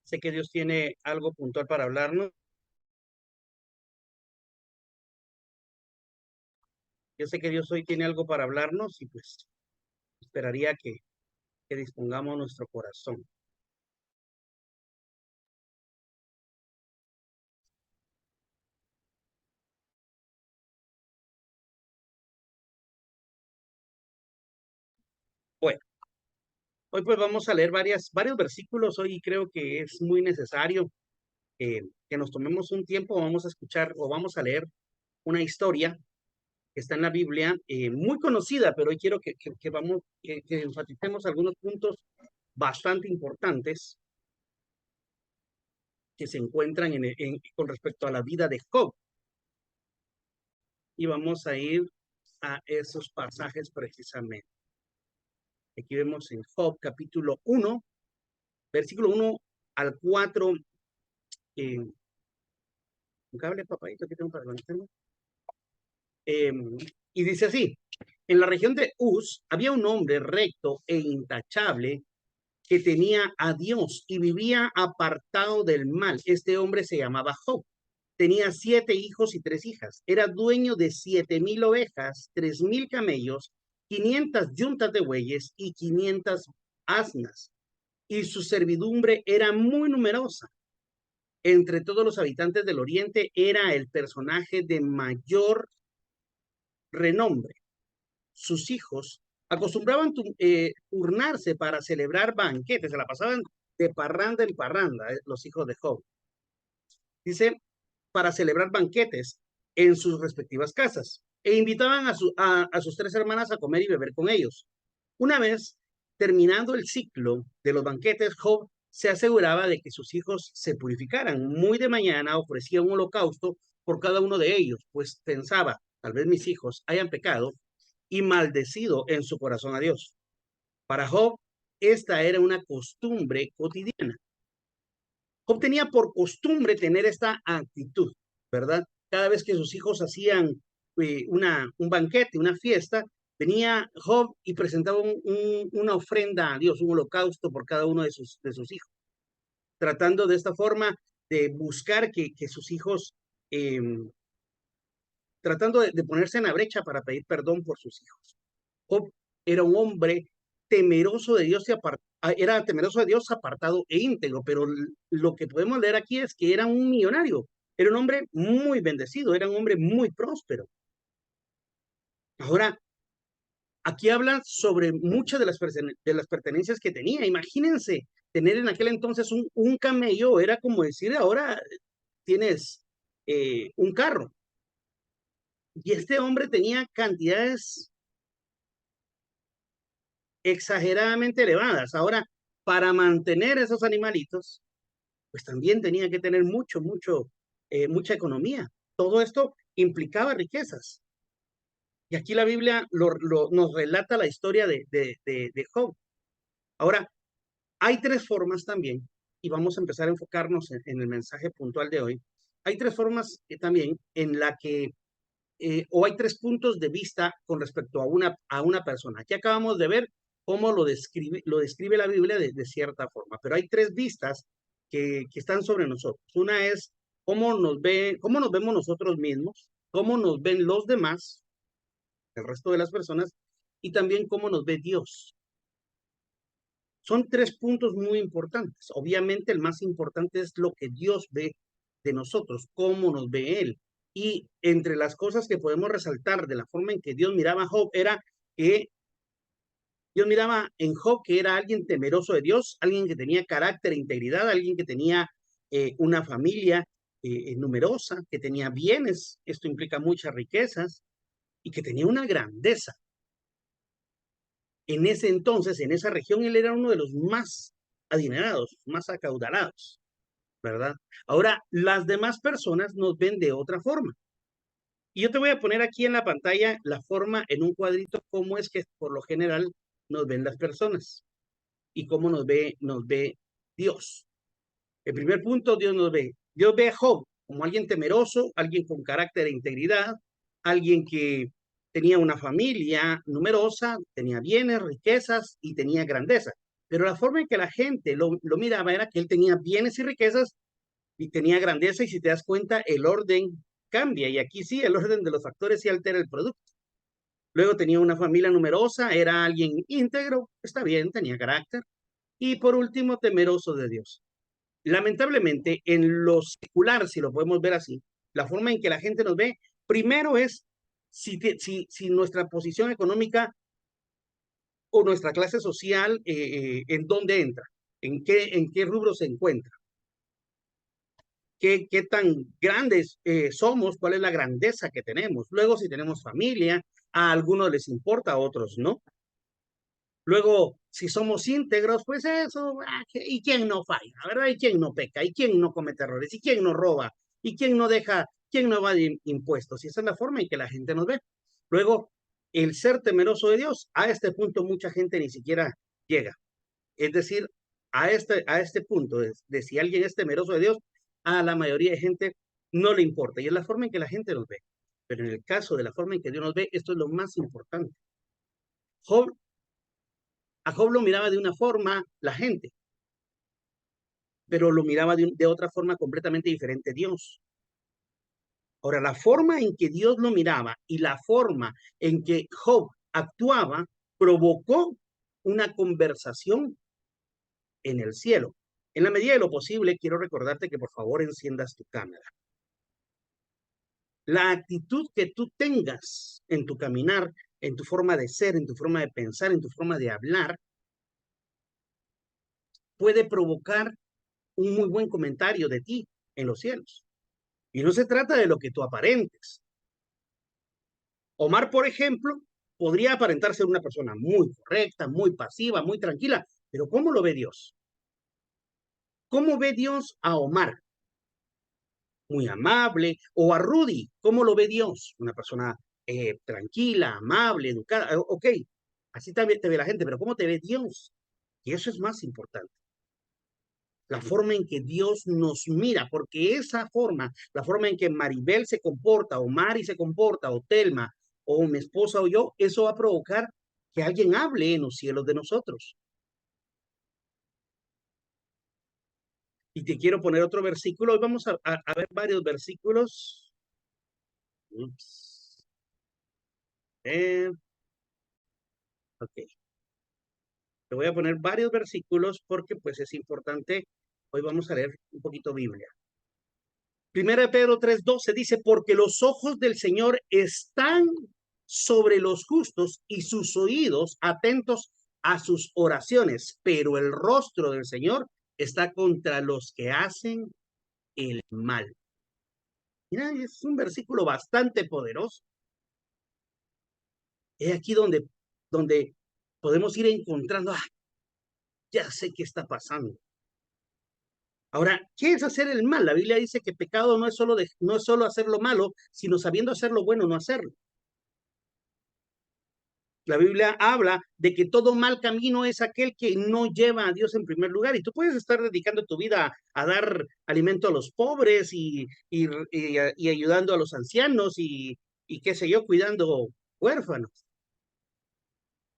Sé que Dios tiene algo puntual para hablarnos. Yo sé que Dios hoy tiene algo para hablarnos y pues esperaría que dispongamos nuestro corazón. Bueno, hoy pues vamos a leer varios versículos. Hoy creo que es muy necesario que nos tomemos un tiempo. Vamos a escuchar o vamos a leer una historia que está en la Biblia, muy conocida, pero hoy quiero que enfaticemos algunos puntos bastante importantes que se encuentran con respecto a la vida de Job. Y vamos a ir a esos pasajes precisamente. Aquí vemos en Job capítulo 1, versículo 1 al 4. Un cable, papadito, que tengo para levantarme. Y dice así: en la región de Uz había un hombre recto e intachable que tenía a Dios y vivía apartado del mal. Este hombre se llamaba Job. Tenía 7 hijos y 3 hijas. Era dueño de 7,000 ovejas, 3,000 camellos, 500 yuntas de bueyes y 500 asnas. Y su servidumbre era muy numerosa. Entre todos los habitantes del oriente era el personaje de mayor renombre. Sus hijos acostumbraban turnarse para celebrar banquetes. Se la pasaban de parranda en parranda, los hijos de Job. Dice, para celebrar banquetes en sus respectivas casas, e invitaban a sus 3 hermanas a comer y beber con ellos. Una vez terminando el ciclo de los banquetes, Job se aseguraba de que sus hijos se purificaran. Muy de mañana ofrecía un holocausto por cada uno de ellos, pues pensaba, tal vez mis hijos hayan pecado y maldecido en su corazón a Dios. Para Job, esta era una costumbre cotidiana. Job tenía por costumbre tener esta actitud, ¿verdad? Cada vez que sus hijos hacían un banquete, una fiesta, venía Job y presentaba una ofrenda a Dios, un holocausto por cada uno de sus hijos, tratando de esta forma de buscar que sus hijos, eh, tratando de ponerse en la brecha para pedir perdón por sus hijos. Job era un hombre temeroso de Dios era temeroso de Dios, apartado e íntegro, pero lo que podemos leer aquí es que era un millonario, era un hombre muy bendecido, era un hombre muy próspero. Ahora, aquí habla sobre muchas de las pertenencias que tenía. Imagínense tener en aquel entonces un camello, era como decir ahora tienes un carro. Y este hombre tenía cantidades exageradamente elevadas. Ahora, para mantener esos animalitos, pues también tenía que tener mucha economía. Todo esto implicaba riquezas. Y aquí la Biblia nos relata la historia de Job. Ahora, hay 3 formas también, y vamos a empezar a enfocarnos en el mensaje puntual de hoy. Hay 3 formas también en la que, o hay 3 puntos de vista con respecto a una persona. Aquí acabamos de ver cómo lo describe la Biblia de cierta forma, pero hay 3 vistas que están sobre nosotros. Una es cómo nos vemos nosotros mismos, cómo nos ven los demás, el resto de las personas, y también cómo nos ve Dios. Son 3 puntos muy importantes. Obviamente el más importante es lo que Dios ve de nosotros, cómo nos ve Él. Y entre las cosas que podemos resaltar de la forma en que Dios miraba a Job era que Dios miraba en Job que era alguien temeroso de Dios, alguien que tenía carácter e integridad, alguien que tenía una familia numerosa, que tenía bienes, esto implica muchas riquezas, y que tenía una grandeza. En ese entonces, en esa región, él era uno de los más adinerados, más acaudalados, ¿verdad? Ahora, las demás personas nos ven de otra forma. Y yo te voy a poner aquí en la pantalla la forma en un cuadrito, cómo es que por lo general nos ven las personas y cómo nos ve Dios. El primer punto, Dios ve a Job como alguien temeroso, alguien con carácter e integridad, alguien que tenía una familia numerosa, tenía bienes, riquezas y tenía grandeza. Pero la forma en que la gente lo miraba era que él tenía bienes y riquezas y tenía grandeza, y si te das cuenta, el orden cambia, y aquí sí, el orden de los factores sí altera el producto. Luego tenía una familia numerosa, era alguien íntegro, está bien, tenía carácter, y por último, temeroso de Dios. Lamentablemente, en lo secular, si lo podemos ver así, la forma en que la gente nos ve, primero es si nuestra posición económica o nuestra clase social, ¿en dónde entra? En qué rubro se encuentra? Qué tan grandes somos, cuál es la grandeza que tenemos. Luego, si tenemos familia, a algunos les importa, a otros no. Luego, si somos íntegros, pues eso, ¿y quién no falla? ¿Verdad? ¿Y quién no peca? ¿Y quién no comete errores? ¿Y quién no roba? ¿Y quién no deja, quién no va de impuestos? Y esa es la forma en que la gente nos ve. Luego, el ser temeroso de Dios, a este punto mucha gente ni siquiera llega. Es decir, a este punto de si alguien es temeroso de Dios, a la mayoría de gente no le importa. Y es la forma en que la gente nos ve. Pero en el caso de la forma en que Dios nos ve, esto es lo más importante. Job, a Job lo miraba de una forma la gente, pero lo miraba de otra forma completamente diferente Dios. Ahora, la forma en que Dios lo miraba y la forma en que Job actuaba provocó una conversación en el cielo. En la medida de lo posible, quiero recordarte que por favor enciendas tu cámara. La actitud que tú tengas en tu caminar, en tu forma de ser, en tu forma de pensar, en tu forma de hablar, puede provocar un muy buen comentario de ti en los cielos. Y no se trata de lo que tú aparentes. Omar, por ejemplo, podría aparentar ser una persona muy correcta, muy pasiva, muy tranquila, pero ¿cómo lo ve Dios? ¿Cómo ve Dios a Omar? Muy amable, o a Rudy, ¿cómo lo ve Dios? Una persona tranquila, amable, educada, ok, así también te ve la gente, pero ¿cómo te ve Dios? Y eso es más importante. La forma en que Dios nos mira, porque esa forma, la forma en que Maribel se comporta, o Mari se comporta, o Telma, o mi esposa o yo, eso va a provocar que alguien hable en los cielos de nosotros. Y te quiero poner otro versículo, hoy vamos a ver varios versículos. Ups. Ok. Te voy a poner varios versículos porque pues es importante. Hoy vamos a leer un poquito Biblia. Primera de Pedro 3:12 dice, porque los ojos del Señor están sobre los justos y sus oídos atentos a sus oraciones, pero el rostro del Señor está contra los que hacen el mal. Mira, es un versículo bastante poderoso. Es aquí donde podemos ir encontrando, ya sé qué está pasando. Ahora, ¿qué es hacer el mal? La Biblia dice que pecado no es solo hacer lo malo, sino sabiendo hacer lo bueno, no hacerlo. La Biblia habla de que todo mal camino es aquel que no lleva a Dios en primer lugar. Y tú puedes estar dedicando tu vida a dar alimento a los pobres y ayudando a los ancianos y qué sé yo, cuidando huérfanos.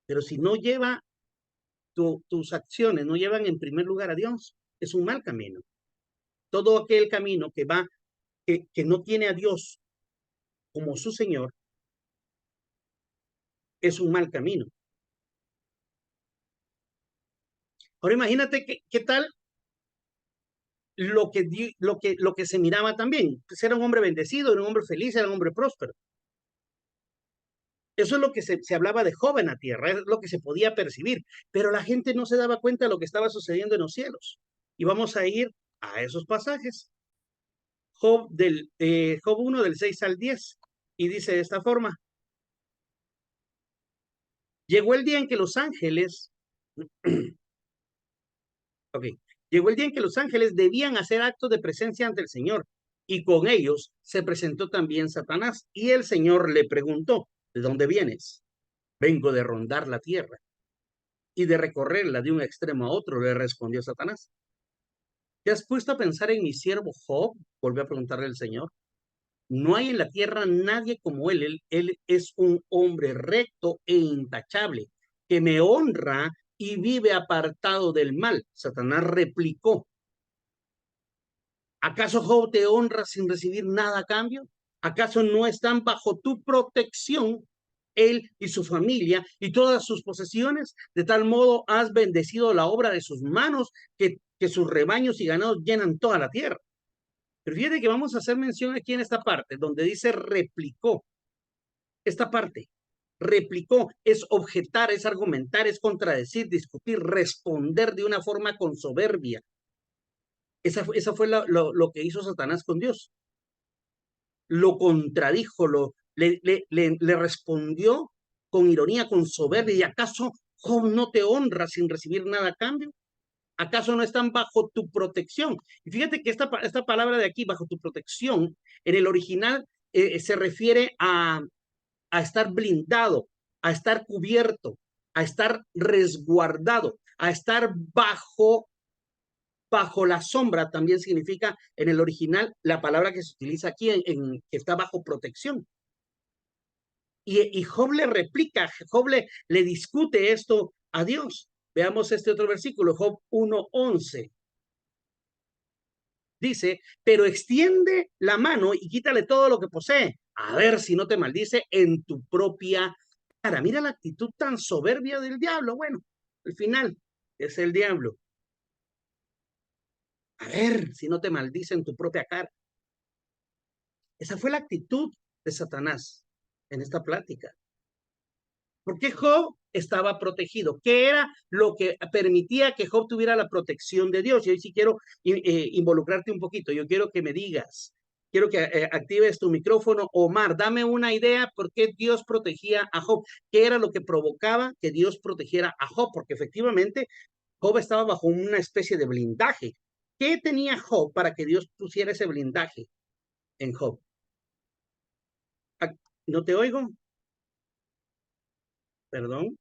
Pero si no lleva tus acciones, no llevan en primer lugar a Dios, es un mal camino. Todo aquel camino que no tiene a Dios como su Señor, es un mal camino. Ahora imagínate qué tal lo que se miraba también. Pues era un hombre bendecido, era un hombre feliz, era un hombre próspero. Eso es lo que se hablaba de Job en la tierra, es lo que se podía percibir, pero la gente no se daba cuenta de lo que estaba sucediendo en los cielos. Y vamos a ir a esos pasajes. Job 1 del 6 al 10, y dice de esta forma, llegó el día en que los ángeles, ok, llegó el día en que los ángeles debían hacer actos de presencia ante el Señor, y con ellos se presentó también Satanás, y el Señor le preguntó, ¿de dónde vienes? Vengo de rondar la tierra y de recorrerla de un extremo a otro, le respondió Satanás. ¿Te has puesto a pensar en mi siervo Job? Volvió a preguntarle el Señor. No hay en la tierra nadie como él. Él es un hombre recto e intachable, que me honra y vive apartado del mal. Satanás replicó: ¿acaso Job te honra sin recibir nada a cambio? ¿Acaso no están bajo tu protección él y su familia y todas sus posesiones? De tal modo has bendecido la obra de sus manos, que sus rebaños y ganados llenan toda la tierra. Pero fíjate que vamos a hacer mención aquí en esta parte, donde dice replicó. Esta parte, replicó, es objetar, es argumentar, es contradecir, discutir, responder de una forma con soberbia. Esa fue lo que hizo Satanás con Dios. Lo contradijo, le respondió con ironía, con soberbia. ¿Y acaso Job no te honra sin recibir nada a cambio? ¿Acaso no están bajo tu protección? Y fíjate que esta palabra de aquí, bajo tu protección, en el original se refiere a estar blindado, a estar cubierto, a estar resguardado, a estar bajo la sombra. También significa en el original la palabra que se utiliza aquí, que está bajo protección. Y Job le replica, Job le discute esto a Dios. Veamos este otro versículo, Job 1:11. Dice: pero extiende la mano y quítale todo lo que posee, a ver si no te maldice en tu propia cara. Mira la actitud tan soberbia del diablo. Bueno, al final es el diablo. A ver si no te maldice en tu propia cara. Esa fue la actitud de Satanás en esta plática. ¿Por qué Job estaba protegido? ¿Qué era lo que permitía que Job tuviera la protección de Dios? Y hoy sí quiero involucrarte un poquito. Yo quiero que me digas, quiero que actives tu micrófono. Omar, dame una idea por qué Dios protegía a Job. ¿Qué era lo que provocaba que Dios protegiera a Job? Porque efectivamente Job estaba bajo una especie de blindaje. ¿Qué tenía Job para que Dios pusiera ese blindaje en Job? ¿No te oigo? Perdón.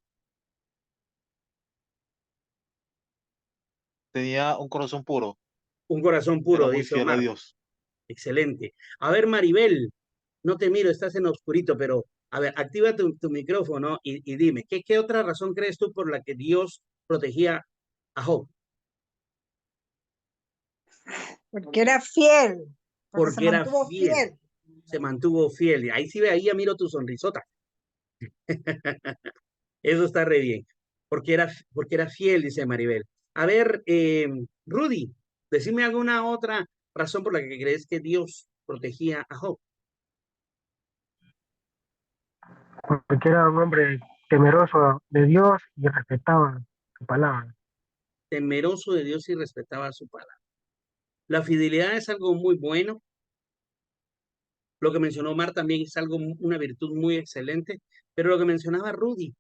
Tenía un corazón puro, Un corazón era puro, muy dice fiel a Omar. Dios. Excelente. A ver, Maribel, no te miro, estás en oscurito, pero a ver, activa tu micrófono y dime, ¿qué otra razón crees tú por la que Dios protegía a Job? Porque era fiel, porque se Porque era mantuvo fiel, fiel. se mantuvo fiel. Y ahí sí ve, ahí ya miro tu sonrisota. Eso está re bien. Porque era fiel, dice Maribel. A ver, Rudy, decime alguna otra razón por la que crees que Dios protegía a Job. Porque era un hombre temeroso de Dios y respetaba su palabra. Temeroso de Dios y respetaba su palabra. La fidelidad es algo muy bueno. Lo que mencionó Omar también es algo, una virtud muy excelente, pero lo que mencionaba Rudy,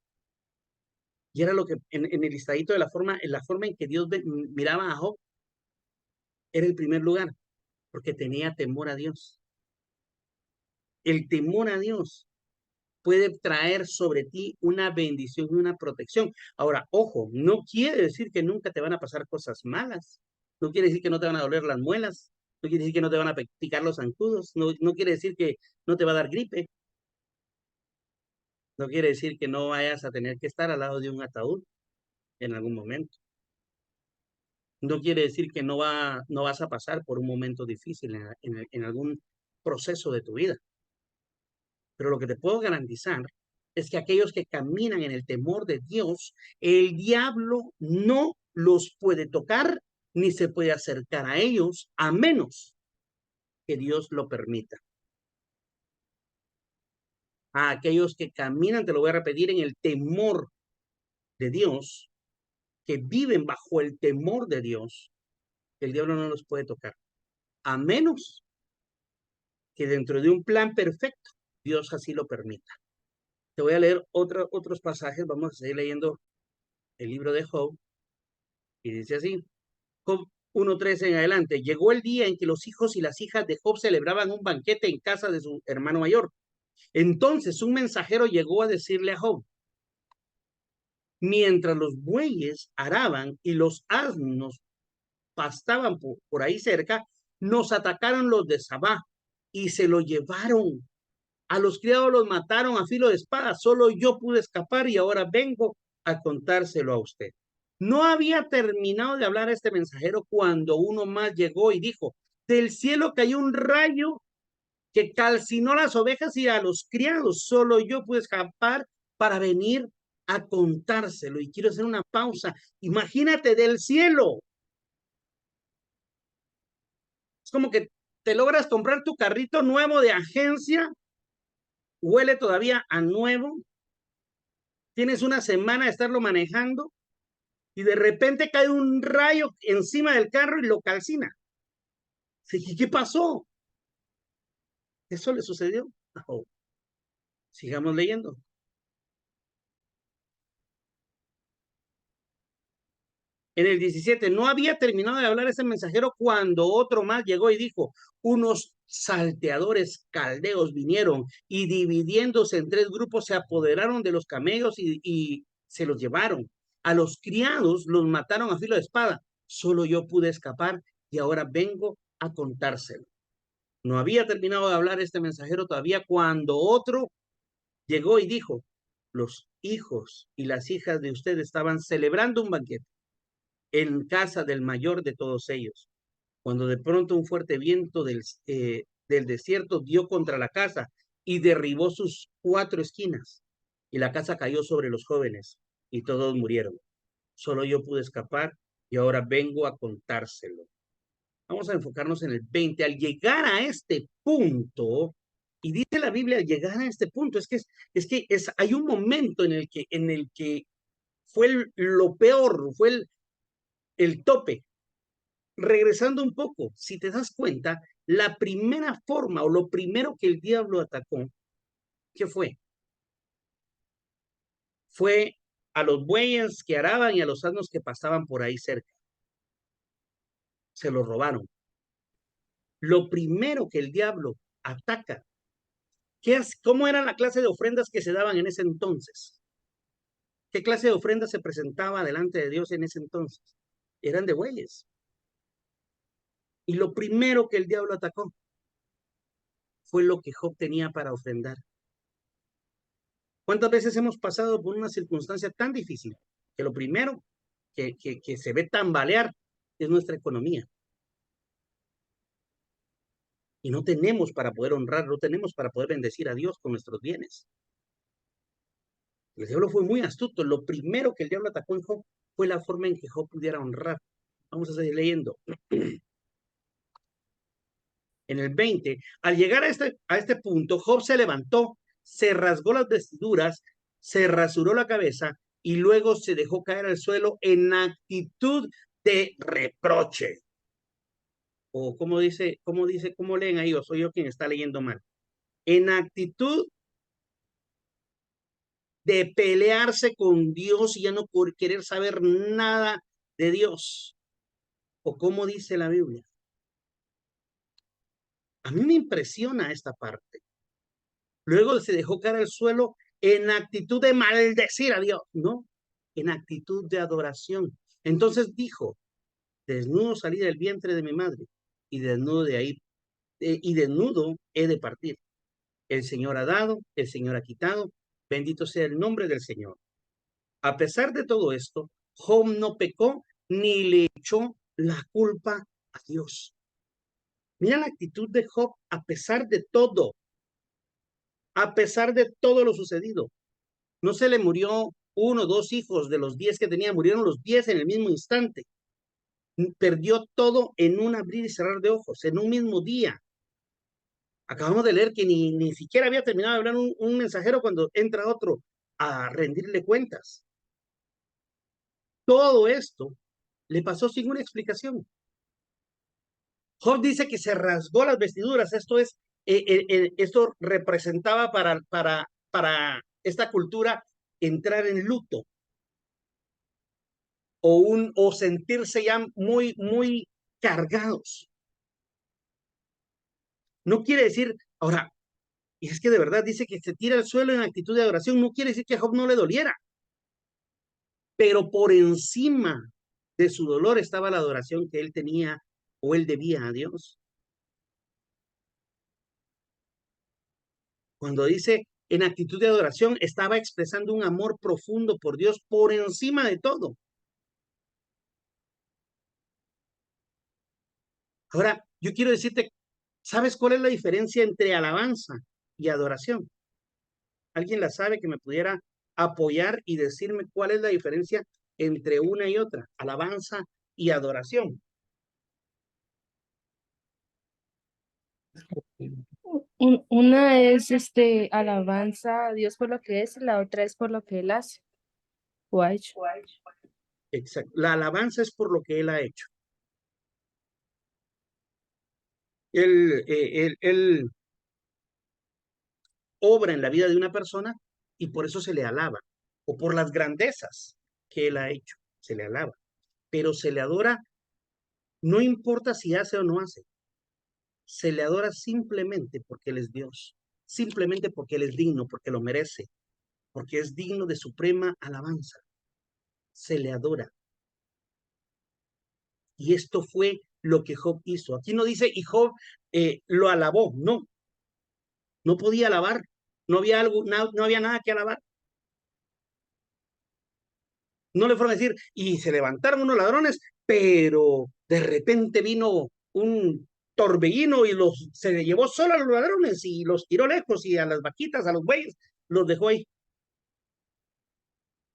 y era lo que en el listadito de en la forma en que Dios miraba a Job, era el primer lugar, porque tenía temor a Dios. El temor a Dios puede traer sobre ti una bendición y una protección. Ahora, ojo, no quiere decir que nunca te van a pasar cosas malas. No quiere decir que no te van a doler las muelas. No quiere decir que no te van a picar los zancudos. No quiere decir que no te va a dar gripe. No quiere decir que no vayas a tener que estar al lado de un ataúd en algún momento. No quiere decir que no vas a pasar por un momento difícil en algún proceso de tu vida. Pero lo que te puedo garantizar es que aquellos que caminan en el temor de Dios, el diablo no los puede tocar ni se puede acercar a ellos a menos que Dios lo permita. A aquellos que caminan, te lo voy a repetir, en el temor de Dios, que viven bajo el temor de Dios, el diablo no los puede tocar, a menos que dentro de un plan perfecto Dios así lo permita. Te voy a leer otros pasajes, vamos a seguir leyendo el libro de Job, y dice así, Job 1:13 en adelante: llegó el día en que los hijos y las hijas de Job celebraban un banquete en casa de su hermano mayor. Entonces un mensajero llegó a decirle a Job: mientras los bueyes araban y los asnos pastaban por ahí cerca, nos atacaron los de Sabá y se lo llevaron. A los criados los mataron a filo de espada. Solo yo pude escapar y ahora vengo a contárselo a usted. No había terminado de hablar este mensajero cuando uno más llegó y dijo, del cielo cayó un rayo que calcinó las ovejas y a los criados. Solo yo pude escapar para venir a contárselo. Y quiero hacer una pausa. Imagínate del cielo. Es como que te logras comprar tu carrito nuevo de agencia, huele todavía a nuevo, tienes una semana de estarlo manejando y de repente cae un rayo encima del carro y lo calcina. ¿Qué pasó? ¿Eso le sucedió? Oh, sigamos leyendo. En el 17, no había terminado de hablar ese mensajero cuando otro más llegó y dijo, unos salteadores caldeos vinieron y dividiéndose en 3 grupos se apoderaron de los camellos y se los llevaron. A los criados los mataron a filo de espada. Solo yo pude escapar y ahora vengo a contárselo. No había terminado de hablar este mensajero todavía cuando otro llegó y dijo, los hijos y las hijas de ustedes estaban celebrando un banquete en casa del mayor de todos ellos, cuando de pronto un fuerte viento del desierto dio contra la casa y derribó sus 4 esquinas, y la casa cayó sobre los jóvenes, y todos murieron. Solo yo pude escapar, y ahora vengo a contárselo. Vamos a enfocarnos en el 20. Al llegar a este punto, y dice la Biblia, al llegar a este punto, hay un momento en el que fue lo peor, fue el tope. Regresando un poco, si te das cuenta, la primera forma o lo primero que el diablo atacó, ¿qué fue? Fue a los bueyes que araban y a los asnos que pasaban por ahí cerca. Se los robaron. Lo primero que el diablo ataca, ¿cómo era la clase de ofrendas que se daban en ese entonces? ¿Qué clase de ofrenda se presentaba delante de Dios en ese entonces? Eran de bueyes. Y lo primero que el diablo atacó fue lo que Job tenía para ofrendar. ¿Cuántas veces hemos pasado por una circunstancia tan difícil que lo primero que se ve tambalear es nuestra economía? Y no tenemos para poder honrar, no tenemos para poder bendecir a Dios con nuestros bienes. El diablo fue muy astuto. Lo primero que el diablo atacó en Job fue la forma en que Job pudiera honrar. Vamos a seguir leyendo. En el 20, al llegar a este punto, Job se levantó, se rasgó las vestiduras, se rasuró la cabeza y luego se dejó caer al suelo en actitud de reproche. O cómo leen ahí, o soy yo quien está leyendo mal. En actitud de pelearse con Dios y ya no por querer saber nada de Dios. O como dice la Biblia. A mí me impresiona esta parte. Luego se dejó caer al suelo en actitud de maldecir a Dios, ¿no? En actitud de adoración. Entonces dijo, desnudo salí del vientre de mi madre y desnudo he de partir. El Señor ha dado, el Señor ha quitado, bendito sea el nombre del Señor. A pesar de todo esto, Job no pecó ni le echó la culpa a Dios. Mira la actitud de Job a pesar de todo lo sucedido. No se le murió 1 o 2 hijos de los 10 que tenía, murieron los 10 en el mismo instante. Perdió todo en un abrir y cerrar de ojos, en un mismo día. Acabamos de leer que ni siquiera había terminado de hablar un mensajero cuando entra otro a rendirle cuentas. Todo esto le pasó sin una explicación. Job dice que se rasgó las vestiduras. Esto representaba para esta cultura entrar en luto o sentirse ya muy, muy cargados. No quiere decir, ahora, y es que de verdad dice que se tira al suelo en actitud de adoración, no quiere decir que a Job no le doliera, pero por encima de su dolor estaba la adoración que él tenía o él debía a Dios. Cuando dice en actitud de adoración, estaba expresando un amor profundo por Dios por encima de todo. Ahora, yo quiero decirte, ¿sabes cuál es la diferencia entre alabanza y adoración? ¿Alguien la sabe que me pudiera apoyar y decirme cuál es la diferencia entre una y otra? Alabanza y adoración. Una es alabanza a Dios por lo que es, y la otra es por lo que Él hace o ha hecho. Exacto. La alabanza es por lo que Él ha hecho. Él obra en la vida de una persona y por eso se le alaba. O por las grandezas que Él ha hecho, se le alaba. Pero se le adora, no importa si hace o no hace. Se le adora simplemente porque Él es Dios. Simplemente porque Él es digno, porque lo merece. Porque es digno de suprema alabanza. Se le adora. Y esto fue lo que Job hizo. Aquí no dice, y Job lo alabó. No, no podía alabar. No había algo, no había nada que alabar. No le fueron a decir, y se levantaron unos ladrones, pero de repente vino un torbellino y se llevó solo a los ladrones y los tiró lejos y a las vaquitas, a los bueyes, los dejó ahí.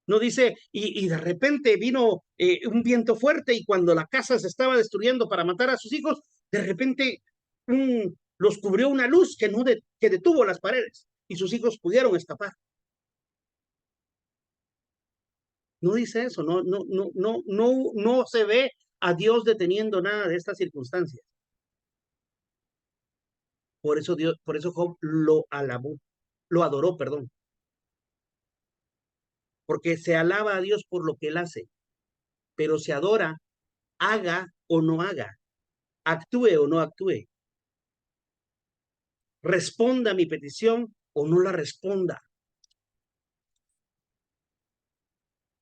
No dice, y de repente vino un viento fuerte y cuando la casa se estaba destruyendo para matar a sus hijos, de repente los cubrió una luz que, no que detuvo las paredes y sus hijos pudieron escapar. No dice eso, no se ve a Dios deteniendo nada de estas circunstancias. Por eso Job lo alabó, lo adoró, perdón, porque se alaba a Dios por lo que él hace, pero se adora, haga o no haga, actúe o no actúe, responda a mi petición o no la responda.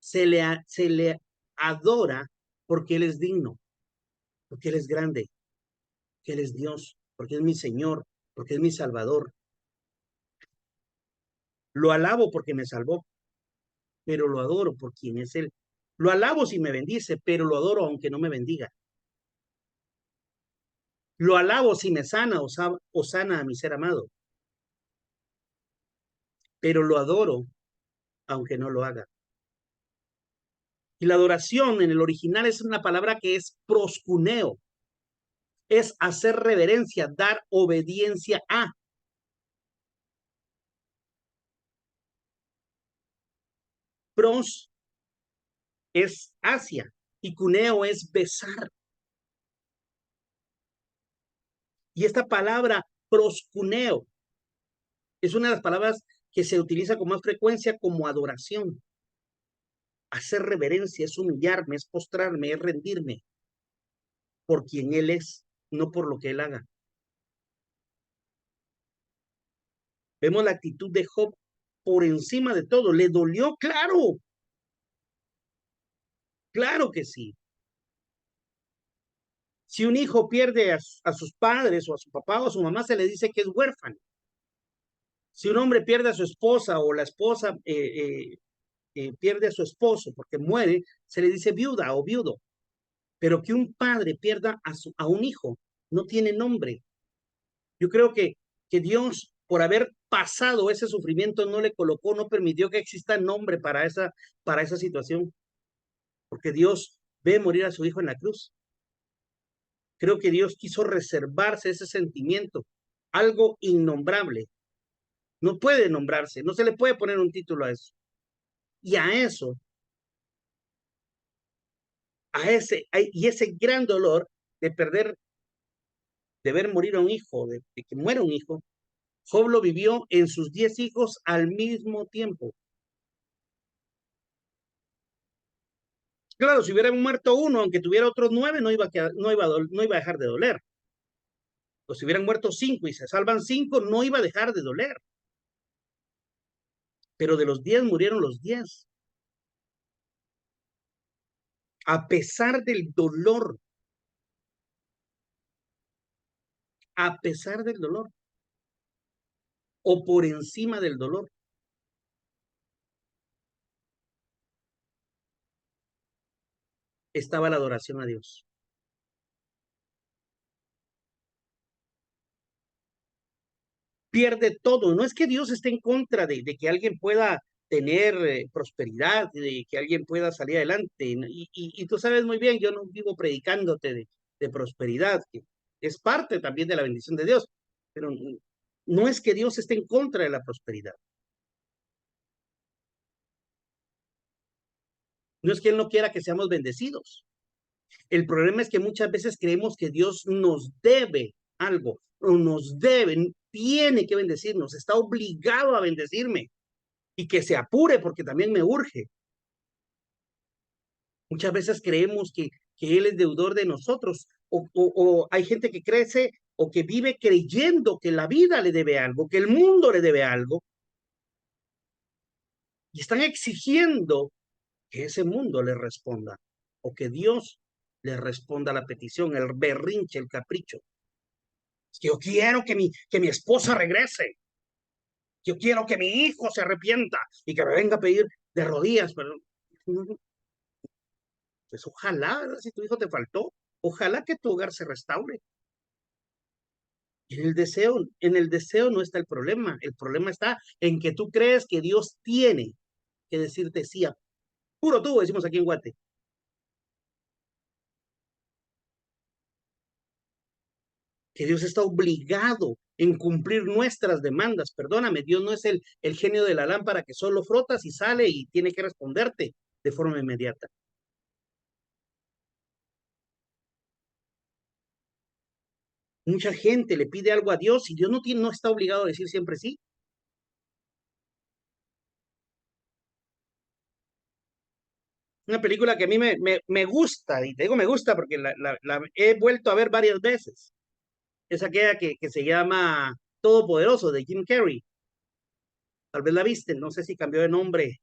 Se le adora porque él es digno, porque él es grande, que él es Dios, porque es mi Señor, porque es mi Salvador. Lo alabo porque me salvó, pero lo adoro por quien es Él. Lo alabo si me bendice, pero lo adoro aunque no me bendiga. Lo alabo si me sana o sana a mi ser amado, pero lo adoro aunque no lo haga. Y la adoración en el original es una palabra que es proscuneo, es hacer reverencia, dar obediencia a. Pros es hacia y cuneo es besar. Y esta palabra proscuneo es una de las palabras que se utiliza con más frecuencia como adoración. Hacer reverencia es humillarme, es postrarme, es rendirme por quien Él es, no por lo que Él haga. Vemos la actitud de Job por encima de todo. ¿Le dolió? Claro, claro que sí. Si un hijo pierde a sus padres o a su papá o a su mamá, se le dice que es huérfano. Si un hombre pierde a su esposa o la esposa pierde a su esposo porque muere, se le dice viuda o viudo. Pero que un padre pierda a un hijo no tiene nombre. Yo creo que Dios, por haber pasado ese sufrimiento, no le colocó, no permitió que exista nombre para esa situación, porque Dios ve morir a su hijo en la cruz. Creo que Dios quiso reservarse ese sentimiento, algo innombrable. No puede nombrarse, no se le puede poner un título a eso. Y a eso, y ese gran dolor de perder, de ver morir a un hijo, de que muera un hijo, Job lo vivió en sus 10 hijos al mismo tiempo. Claro, si hubiera muerto uno, aunque tuviera otros 9, no iba a dejar de doler. O si hubieran muerto 5 y se salvan 5, no iba a dejar de doler. Pero de los 10 murieron los 10. A pesar del dolor, a pesar del dolor, o por encima del dolor, estaba la adoración a Dios. pierde todo. No es que Dios esté en contra de que alguien pueda tener prosperidad, de que alguien pueda salir adelante. Y tú sabes muy bien, yo no vivo predicándote de prosperidad, que es parte también de la bendición de Dios, pero no es que Dios esté en contra de la prosperidad. No es que Él no quiera que seamos bendecidos. El problema es que muchas veces creemos que Dios nos debe algo, o nos debe, tiene que bendecirnos, está obligado a bendecirme y que se apure porque también me urge. Muchas veces creemos que Él es deudor de nosotros, o hay gente que crece o que vive creyendo que la vida le debe algo, que el mundo le debe algo, y están exigiendo que ese mundo le responda, o que Dios le responda a la petición, el berrinche, el capricho. Es que yo quiero que mi esposa regrese, yo quiero que mi hijo se arrepienta y que me venga a pedir de rodillas, pero pues ojalá, ¿verdad? Si tu hijo te faltó, ojalá que tu hogar se restaure. En el deseo no está el problema está en que tú crees que Dios tiene que decirte sí a puro tubo, decimos aquí en Guate. Que Dios está obligado en cumplir nuestras demandas. Perdóname, Dios no es el genio de la lámpara que solo frotas y sale y tiene que responderte de forma inmediata. Mucha gente le pide algo a Dios y Dios no está obligado a decir siempre sí. Una película que a mí me gusta, y te digo me gusta porque la he vuelto a ver varias veces. Es aquella que se llama Todopoderoso, de Jim Carrey. Tal vez la viste, no sé si cambió de nombre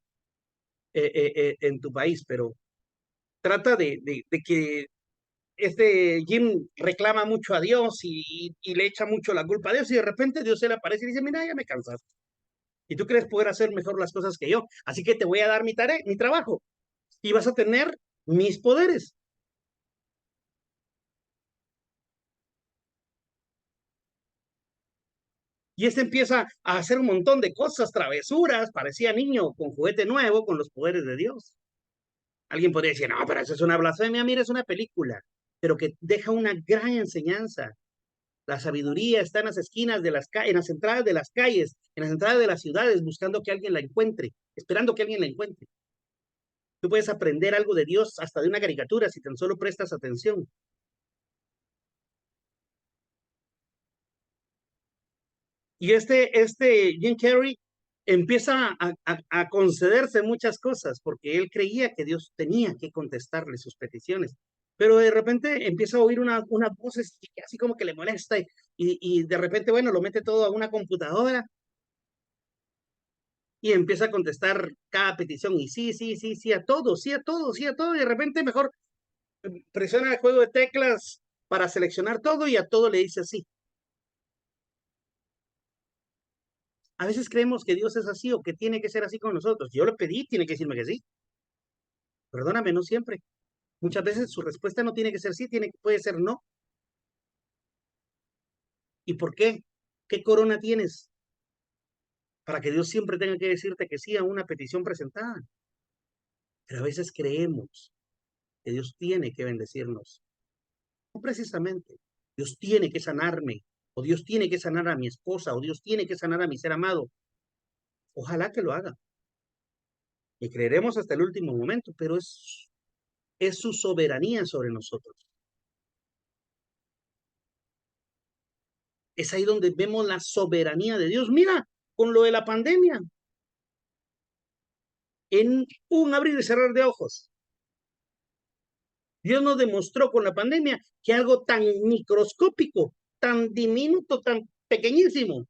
en tu país, pero trata de que este Jim reclama mucho a Dios y le echa mucho la culpa a Dios, y de repente Dios se le aparece y dice, mira, ya me cansaste. Y tú crees poder hacer mejor las cosas que yo, así que te voy a dar mi tarea, mi trabajo, y vas a tener mis poderes. Y este empieza a hacer un montón de cosas, travesuras, parecía niño con juguete nuevo, con los poderes de Dios. Alguien podría decir, no, pero eso es una blasfemia. Mira, es una película, pero que deja una gran enseñanza. La sabiduría está en las esquinas de en las entradas de las calles, en las entradas de las ciudades, buscando que alguien la encuentre, esperando que alguien la encuentre. Tú puedes aprender algo de Dios hasta de una caricatura si tan solo prestas atención. Y este Jim Carrey empieza a concederse muchas cosas porque él creía que Dios tenía que contestarle sus peticiones. Pero de repente empieza a oír unas voces así como que le molesta y de repente, bueno, lo mete todo a una computadora y empieza a contestar cada petición y sí, sí, sí, sí a todo, sí a todo, sí a todo. Y de repente mejor presiona el juego de teclas para seleccionar todo y a todo le dice sí. A veces creemos que Dios es así o que tiene que ser así con nosotros. Yo lo pedí, tiene que decirme que sí. Perdóname, no siempre. Muchas veces su respuesta no tiene que ser sí, puede ser no. ¿Y por qué? ¿Qué corona tienes para que Dios siempre tenga que decirte que sí a una petición presentada? Pero a veces creemos que Dios tiene que bendecirnos. No precisamente. Dios tiene que sanarme, o Dios tiene que sanar a mi esposa, o Dios tiene que sanar a mi ser amado. Ojalá que lo haga. Y creeremos hasta el último momento, pero es su soberanía sobre nosotros. Es ahí donde vemos la soberanía de Dios. Mira, con lo de la pandemia, en un abrir y cerrar de ojos, Dios nos demostró con la pandemia que algo tan microscópico, tan diminuto, tan pequeñísimo,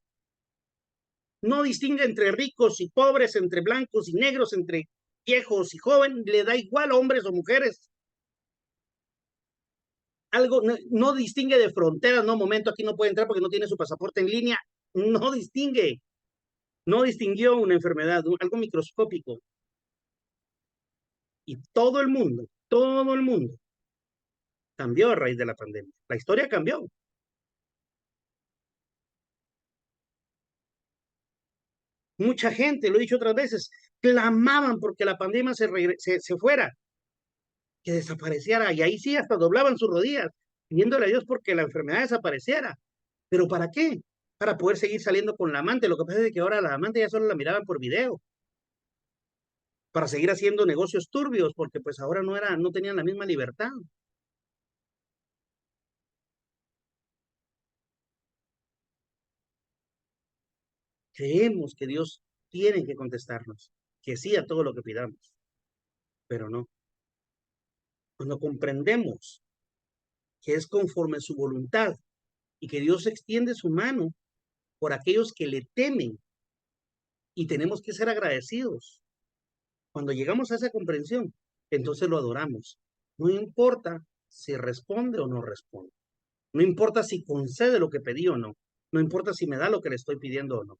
no distingue entre ricos y pobres, entre blancos y negros, entre viejos y jóvenes, le da igual a hombres o mujeres. Algo no distingue de fronteras, no, momento, aquí no puede entrar porque no tiene su pasaporte en línea, no distingue, no distinguió una enfermedad, algo microscópico. Y todo el mundo cambió a raíz de la pandemia. La historia cambió. Mucha gente, lo he dicho otras veces, clamaban porque la pandemia se fuera, que desapareciera, y ahí sí hasta doblaban sus rodillas, pidiéndole a Dios porque la enfermedad desapareciera. ¿Pero para qué? Para poder seguir saliendo con la amante. Lo que pasa es que ahora la amante ya solo la miraban por video, para seguir haciendo negocios turbios, porque pues ahora no tenían la misma libertad. Creemos que Dios tiene que contestarnos, que sí a todo lo que pidamos, pero no. Cuando comprendemos que es conforme a su voluntad y que Dios extiende su mano por aquellos que le temen y tenemos que ser agradecidos. Cuando llegamos a esa comprensión, entonces lo adoramos. No importa si responde o no responde. No importa si concede lo que pedí o no. No importa si me da lo que le estoy pidiendo o no.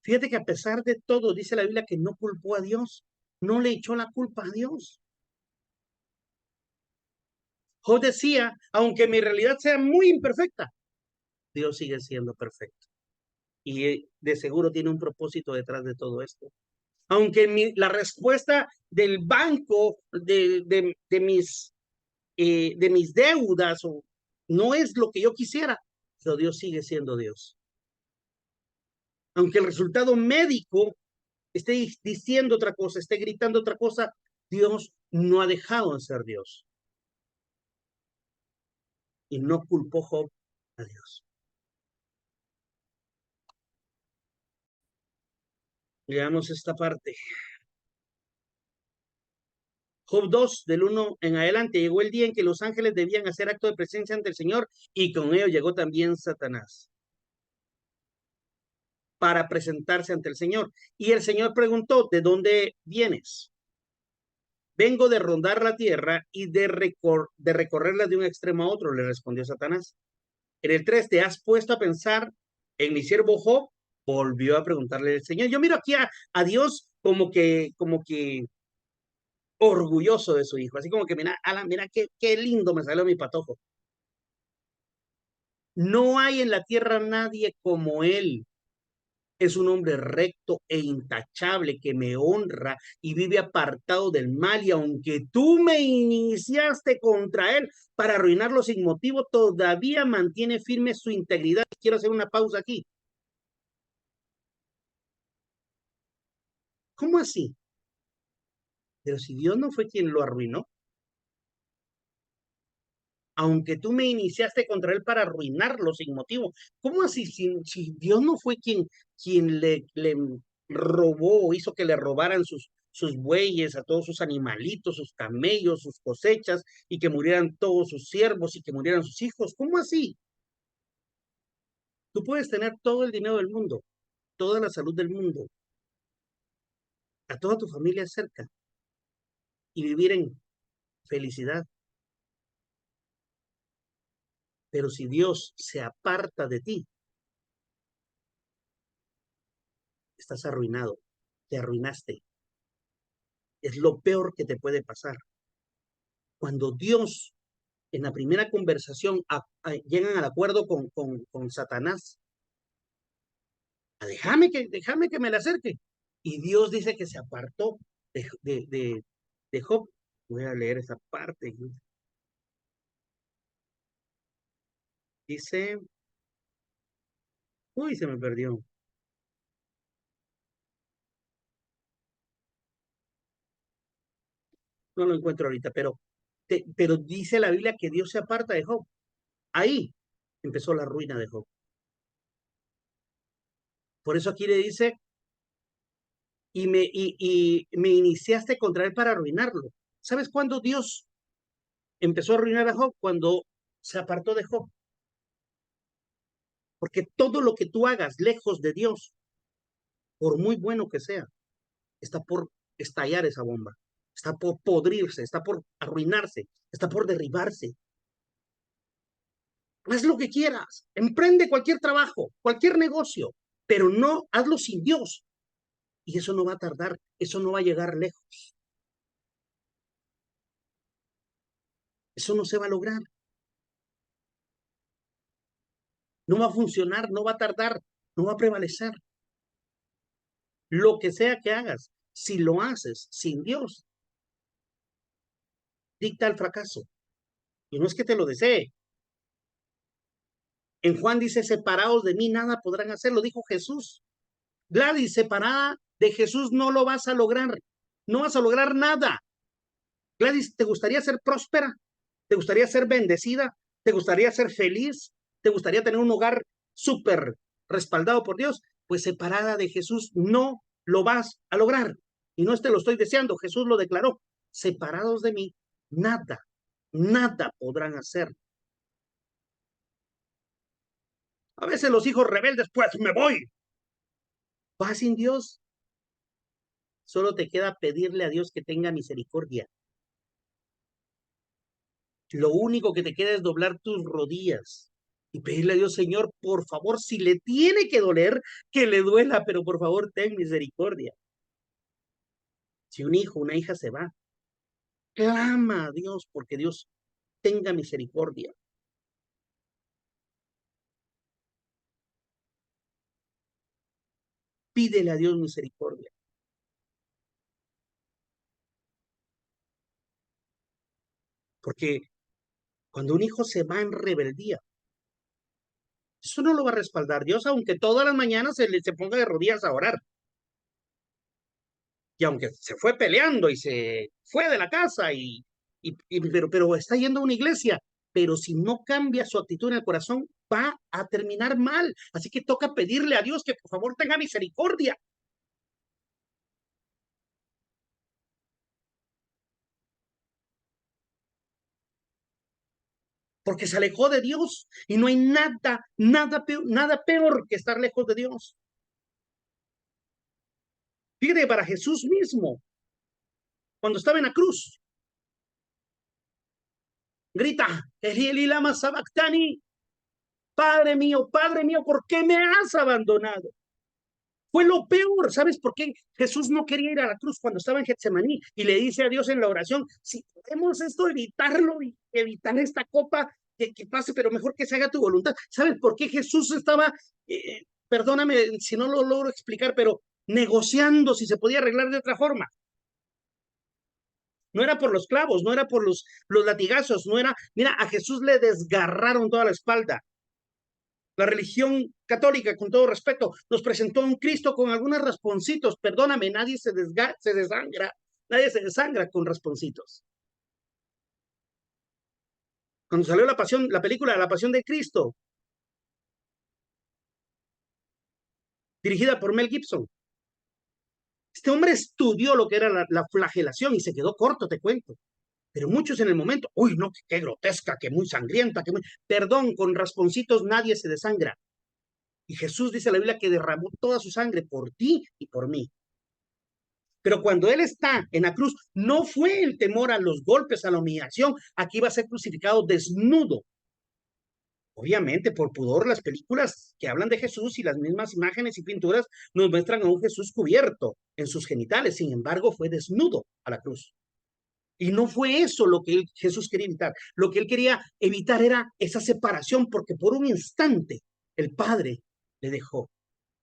Fíjate que a pesar de todo, dice la Biblia que no culpó a Dios. No le echó la culpa a Dios. Job decía, aunque mi realidad sea muy imperfecta, Dios sigue siendo perfecto. Y de seguro tiene un propósito detrás de todo esto. Aunque la respuesta del banco de mis deudas no es lo que yo quisiera, pero Dios sigue siendo Dios. Aunque el resultado médico esté diciendo otra cosa, esté gritando otra cosa, Dios no ha dejado de ser Dios. Y no culpó Job a Dios. Veamos esta parte. Job 2, del 1 en adelante, llegó el día en que los ángeles debían hacer acto de presencia ante el Señor y con ello llegó también Satanás para presentarse ante el Señor. Y el Señor preguntó, ¿de dónde vienes? Vengo de rondar la tierra y de recorrerla de un extremo a otro, le respondió Satanás. En el 3, ¿te has puesto a pensar en mi siervo Job? Volvió a preguntarle el Señor. Yo miro aquí a Dios como que orgulloso de su hijo, así como que mira, Alan, mira qué lindo me salió mi patojo. No hay en la tierra nadie como él. Es un hombre recto e intachable que me honra y vive apartado del mal. Y aunque tú me iniciaste contra él para arruinarlo sin motivo, todavía mantiene firme su integridad. Quiero hacer una pausa aquí. ¿Cómo así? Pero si Dios no fue quien lo arruinó, aunque tú me iniciaste contra él para arruinarlo sin motivo. ¿Cómo así? Si Dios no fue quien le robó, hizo que le robaran sus bueyes, a todos sus animalitos, sus camellos, sus cosechas, y que murieran todos sus siervos y que murieran sus hijos. ¿Cómo así? Tú puedes tener todo el dinero del mundo, toda la salud del mundo, a toda tu familia cerca y vivir en felicidad. Pero si Dios se aparta de ti, estás arruinado, te arruinaste. Es lo peor que te puede pasar. Cuando Dios, en la primera conversación, llegan al acuerdo con Satanás, déjame que me le acerque. Y Dios dice que se apartó de Job. Voy a leer esa parte. Dice, uy, se me perdió. No lo encuentro ahorita, pero dice la Biblia que Dios se aparta de Job. Ahí empezó la ruina de Job. Por eso aquí le dice, y me iniciaste contra él para arruinarlo. ¿Sabes cuándo Dios empezó a arruinar a Job? Cuando se apartó de Job. Porque todo lo que tú hagas lejos de Dios, por muy bueno que sea, está por estallar esa bomba, está por podrirse, está por arruinarse, está por derribarse. Haz lo que quieras, emprende cualquier trabajo, cualquier negocio, pero no hazlo sin Dios. Y eso no va a tardar, eso no va a llegar lejos. Eso no se va a lograr. No va a funcionar, no va a tardar, no va a prevalecer. Lo que sea que hagas, si lo haces sin Dios, dicta el fracaso. Y no es que te lo desee. En Juan dice, separados de mí nada podrán hacer, lo dijo Jesús. Gladys, separada de Jesús no lo vas a lograr. No vas a lograr nada. Gladys, ¿te gustaría ser próspera? ¿Te gustaría ser bendecida? ¿Te gustaría ser feliz? ¿Te gustaría tener un hogar súper respaldado por Dios? Pues separada de Jesús no lo vas a lograr. Y no te lo estoy deseando, Jesús lo declaró. Separados de mí, nada, nada podrán hacer. A veces los hijos rebeldes, pues me voy. Vas sin Dios. Solo te queda pedirle a Dios que tenga misericordia. Lo único que te queda es doblar tus rodillas y pedirle a Dios, Señor, por favor, si le tiene que doler, que le duela, pero por favor, ten misericordia. Si un hijo, una hija se va, clama a Dios porque Dios tenga misericordia. Pídele a Dios misericordia. Porque cuando un hijo se va en rebeldía, eso no lo va a respaldar Dios, aunque todas las mañanas se ponga de rodillas a orar. Y aunque se fue peleando y se fue de la casa, pero está yendo a una iglesia, pero si no cambia su actitud en el corazón, va a terminar mal. Así que toca pedirle a Dios que por favor tenga misericordia. Porque se alejó de Dios y no hay nada peor que estar lejos de Dios. Fíjate, para Jesús mismo, cuando estaba en la cruz, grita, Eli lama sabactani, Padre mío, ¿por qué me has abandonado? Fue lo peor. ¿Sabes por qué Jesús no quería ir a la cruz cuando estaba en Getsemaní? Y le dice a Dios en la oración, si podemos esto evitarlo y evitar esta copa que pase, pero mejor que se haga tu voluntad. ¿Sabes por qué Jesús estaba, perdóname si no lo logro explicar, pero negociando si se podía arreglar de otra forma? No era por los clavos, no era por los latigazos, no era, mira, a Jesús le desgarraron toda la espalda. La religión católica, con todo respeto, nos presentó a un Cristo con algunos rasponcitos. Perdóname, nadie se desangra, nadie se desangra con rasponcitos. Cuando salió la película La Pasión de Cristo, dirigida por Mel Gibson, este hombre estudió lo que era la flagelación y se quedó corto, te cuento. Pero muchos en el momento, uy, no, qué grotesca, que muy sangrienta, Perdón, con rasponcitos nadie se desangra. Y Jesús dice en la Biblia que derramó toda su sangre por ti y por mí. Pero cuando él está en la cruz, no fue el temor a los golpes, a la humillación. Aquí va a ser crucificado desnudo. Obviamente, por pudor, las películas que hablan de Jesús y las mismas imágenes y pinturas nos muestran a un Jesús cubierto en sus genitales. Sin embargo, fue desnudo a la cruz. Y no fue eso lo que Jesús quería evitar. Lo que él quería evitar era esa separación, porque por un instante el Padre le dejó.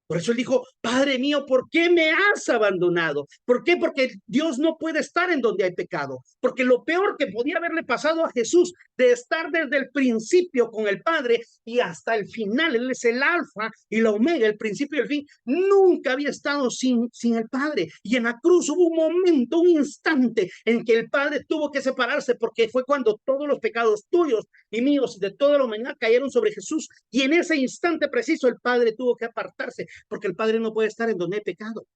Por eso él dijo, Padre mío, ¿por qué me has abandonado? ¿Por qué? Porque Dios no puede estar en donde hay pecado. Porque lo peor que podía haberle pasado a Jesús, de estar desde el principio con el Padre y hasta el final, él es el alfa y la omega, el principio y el fin, nunca había estado sin el Padre. Y en la cruz hubo un momento, un instante en que el Padre tuvo que separarse, porque fue cuando todos los pecados tuyos y míos de toda la humanidad cayeron sobre Jesús. Y en ese instante preciso el Padre tuvo que apartarse, porque el Padre no puede estar en donde hay pecado.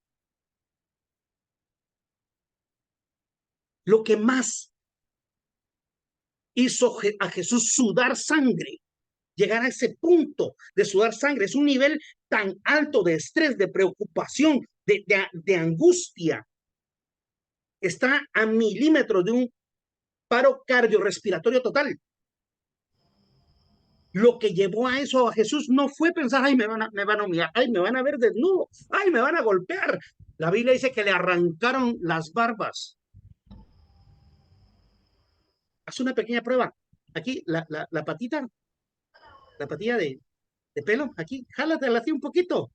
Lo que más hizo a Jesús sudar sangre, llegar a ese punto de sudar sangre, es un nivel tan alto de estrés, de preocupación, de angustia. Está a milímetros de un paro cardiorrespiratorio total. Lo que llevó a eso a Jesús no fue pensar, ay, me van a humillar, ay, me van a ver desnudo, ay, me van a golpear. La Biblia dice que le arrancaron las barbas. Haz una pequeña prueba. Aquí, la patilla de pelo, aquí, jálatela así un poquito.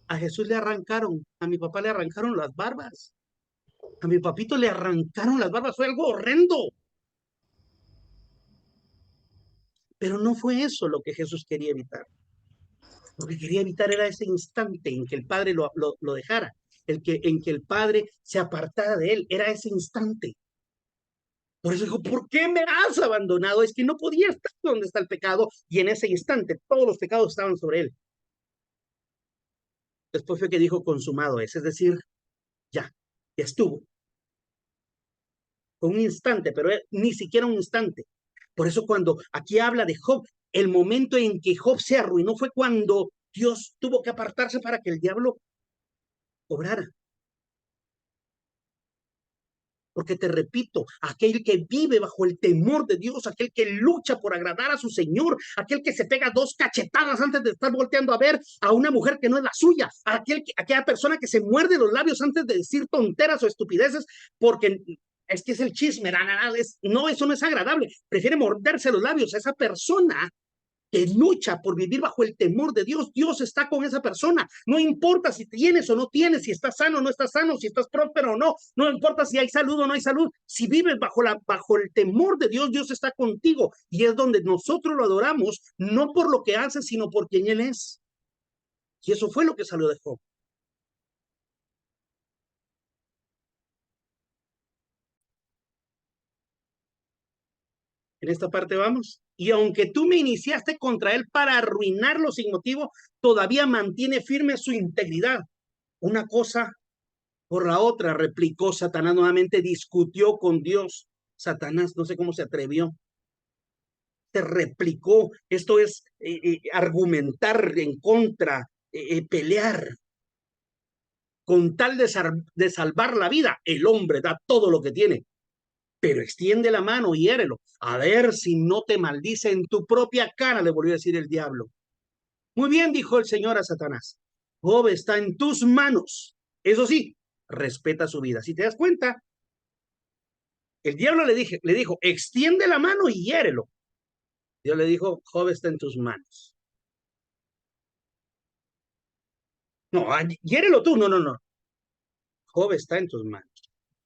A Jesús le arrancaron, a mi papá le arrancaron las barbas. A mi papito le arrancaron las barbas, fue algo horrendo. Pero no fue eso lo que Jesús quería evitar. Lo que quería evitar era ese instante en que el Padre lo dejara, en que el Padre se apartara de él, era ese instante. Por eso dijo, ¿por qué me has abandonado? Es que no podía estar donde está el pecado y en ese instante todos los pecados estaban sobre él. Después fue que dijo, consumado es decir, ya, ya estuvo. Fue un instante, pero ni siquiera un instante. Por eso cuando aquí habla de Job, el momento en que Job se arruinó fue cuando Dios tuvo que apartarse para que el diablo obrara. Porque te repito, aquel que vive bajo el temor de Dios, aquel que lucha por agradar a su Señor, aquel que se pega 2 cachetadas antes de estar volteando a ver a una mujer que no es la suya, aquella persona que se muerde los labios antes de decir tonteras o estupideces, porque es que es el chisme, no, eso no es agradable, prefiere morderse los labios a esa persona que lucha por vivir bajo el temor de Dios. Dios está con esa persona. No importa si tienes o no tienes, si estás sano o no estás sano, si estás próspero o no. No importa si hay salud o no hay salud. Si vives bajo el temor de Dios, Dios está contigo. Y es donde nosotros lo adoramos, no por lo que hace, sino por quien Él es. Y eso fue lo que salió de Job. En esta parte vamos. Y aunque tú me iniciaste contra él para arruinarlo sin motivo, todavía mantiene firme su integridad. Una cosa por la otra, replicó Satanás nuevamente, discutió con Dios. Satanás, no sé cómo se atrevió, se replicó. Esto es argumentar en contra, pelear. Con tal de salvar la vida, el hombre da todo lo que tiene, pero extiende la mano y hiérelo. A ver si no te maldice en tu propia cara, le volvió a decir el diablo. Muy bien, dijo el Señor a Satanás. Job está en tus manos. Eso sí, respeta su vida. Si te das cuenta, el diablo le dijo, extiende la mano y hiérelo. Dios le dijo, Job está en tus manos. No, hiérelo tú, no, no, no. Job está en tus manos.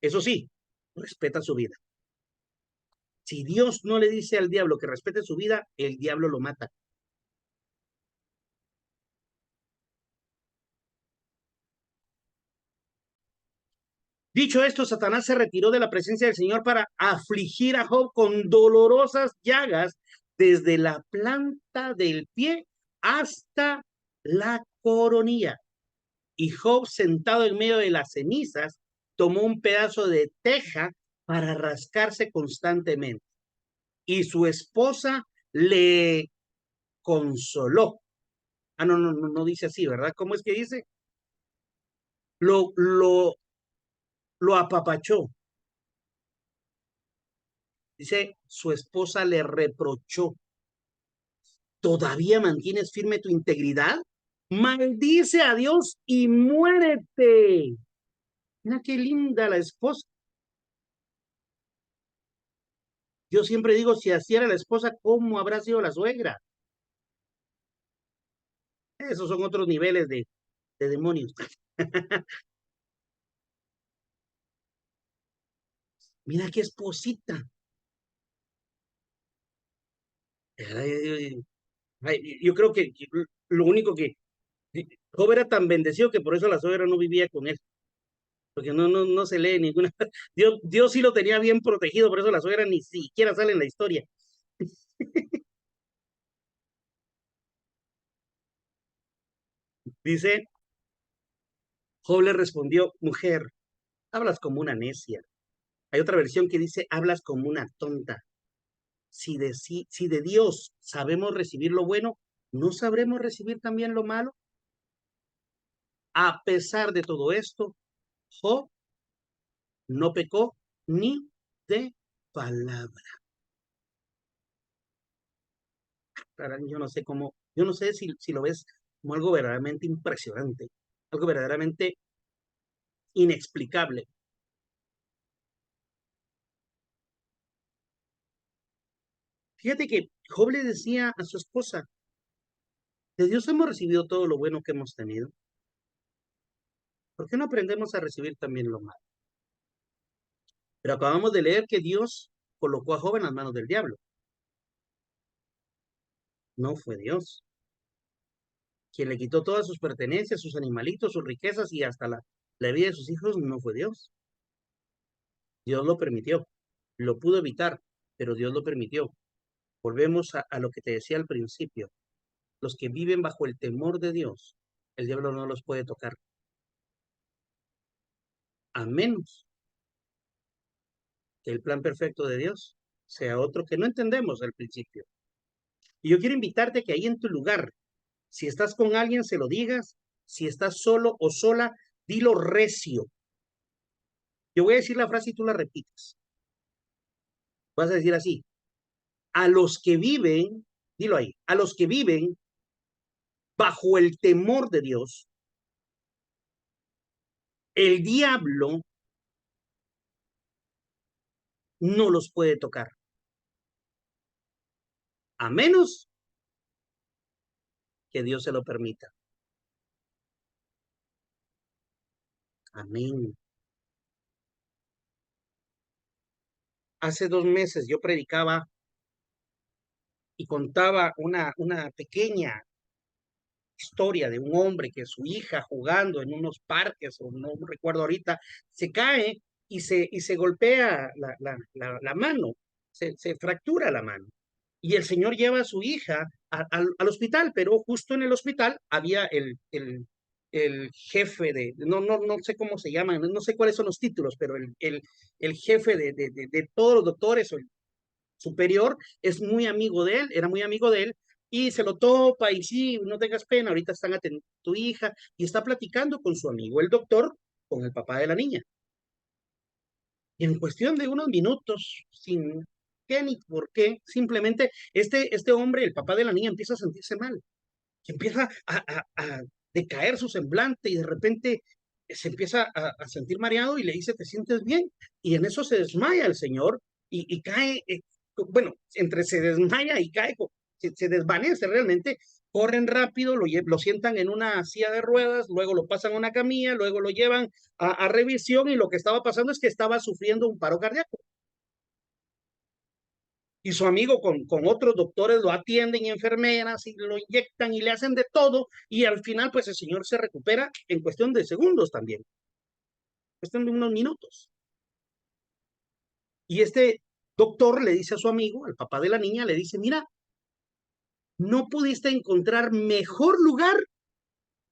Eso sí, respeta su vida. Si Dios no le dice al diablo que respete su vida, el diablo lo mata. Dicho esto, Satanás se retiró de la presencia del Señor para afligir a Job con dolorosas llagas desde la planta del pie hasta la coronilla. Y Job, sentado en medio de las cenizas, tomó un pedazo de teja para rascarse constantemente. Y su esposa le consoló. Ah, no dice así, ¿verdad? ¿Cómo es que dice? Lo, lo, lo apapachó. Dice, su esposa le reprochó. ¿Todavía mantienes firme tu integridad? Maldice a Dios y muérete. Mira qué linda la esposa. Yo siempre digo, si así era la esposa, ¿cómo habrá sido la suegra? Esos son otros niveles de demonios. Mira qué esposita. Yo creo que lo único que Job era tan bendecido que por eso la suegra no vivía con él. Porque no se lee ninguna. Dios sí lo tenía bien protegido, por eso la suegra ni siquiera sale en la historia. Dice, Job le respondió, mujer, hablas como una necia. Hay otra versión que dice, hablas como una tonta. Si de Dios sabemos recibir lo bueno, ¿no sabremos recibir también lo malo? A pesar de todo esto, Job no pecó ni de palabra. Yo no sé si lo ves como algo verdaderamente impresionante, algo verdaderamente inexplicable. Fíjate que Job le decía a su esposa, De Dios hemos recibido todo lo bueno que hemos tenido. ¿Por qué no aprendemos a recibir también lo malo? Pero acabamos de leer que Dios colocó a Job en las manos del diablo. No fue Dios. Quien le quitó todas sus pertenencias, sus animalitos, sus riquezas y hasta la vida de sus hijos, no fue Dios. Dios lo permitió. Lo pudo evitar, pero Dios lo permitió. Volvemos a lo que te decía al principio. Los que viven bajo el temor de Dios, el diablo no los puede tocar. A menos que el plan perfecto de Dios sea otro que no entendemos al principio. Y yo quiero invitarte que ahí en tu lugar, si estás con alguien, se lo digas. Si estás solo o sola, dilo recio. Yo voy a decir la frase y tú la repites. Vas a decir así: a los que viven, dilo ahí, a los que viven bajo el temor de Dios, el diablo no los puede tocar, a menos que Dios se lo permita. Amén. Hace 2 meses yo predicaba y contaba una pequeña historia de un hombre que su hija jugando en unos parques, o no recuerdo ahorita, se cae y se golpea la mano, se fractura la mano. Y el señor lleva a su hija al hospital, pero justo en el hospital había el jefe no sé cómo se llaman, no sé cuáles son los títulos, pero el jefe de todos los doctores, o el superior, es muy amigo de él, era muy amigo de él, y se lo topa, y sí, no tengas pena, ahorita están atendiendo a tu hija, y está platicando con su amigo, el doctor, con el papá de la niña. Y en cuestión de unos minutos, sin qué ni por qué, simplemente este hombre, el papá de la niña, empieza a sentirse mal, que empieza a decaer su semblante, y de repente se empieza a sentir mareado, y le dice: ¿te sientes bien? Y en eso se desmaya el señor, y cae, bueno, entre se desmaya y cae, se desvanece realmente. Corren rápido, lo sientan en una silla de ruedas, luego lo pasan a una camilla, luego lo llevan a revisión, y lo que estaba pasando es que estaba sufriendo un paro cardíaco. Y su amigo con otros doctores lo atienden, y enfermeras, y lo inyectan y le hacen de todo, y al final pues el señor se recupera en cuestión de segundos también, cuestión de unos minutos. Y este doctor le dice a su amigo, al papá de la niña, le dice: mira, no pudiste encontrar mejor lugar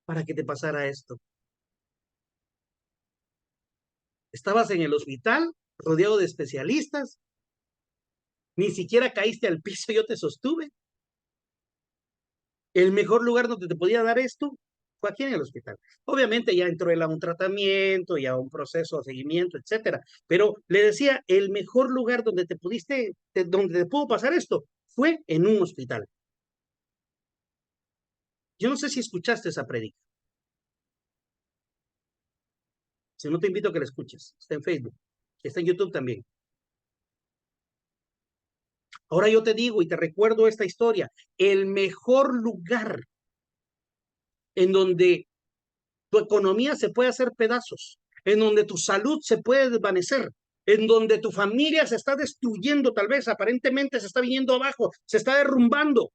para que te pasara esto. Estabas en el hospital, rodeado de especialistas, ni siquiera caíste al piso, yo te sostuve. El mejor lugar donde te podía dar esto fue aquí en el hospital. Obviamente ya entró él a un tratamiento y a un proceso de seguimiento, etcétera. Pero le decía: el mejor lugar donde donde te pudo pasar esto fue en un hospital. Yo no sé si escuchaste esa predica. Si no, te invito a que la escuches. Está en Facebook, está en YouTube también. Ahora yo te digo y te recuerdo esta historia: el mejor lugar en donde tu economía se puede hacer pedazos, en donde tu salud se puede desvanecer, en donde tu familia se está destruyendo, tal vez aparentemente se está viniendo abajo, se está derrumbando.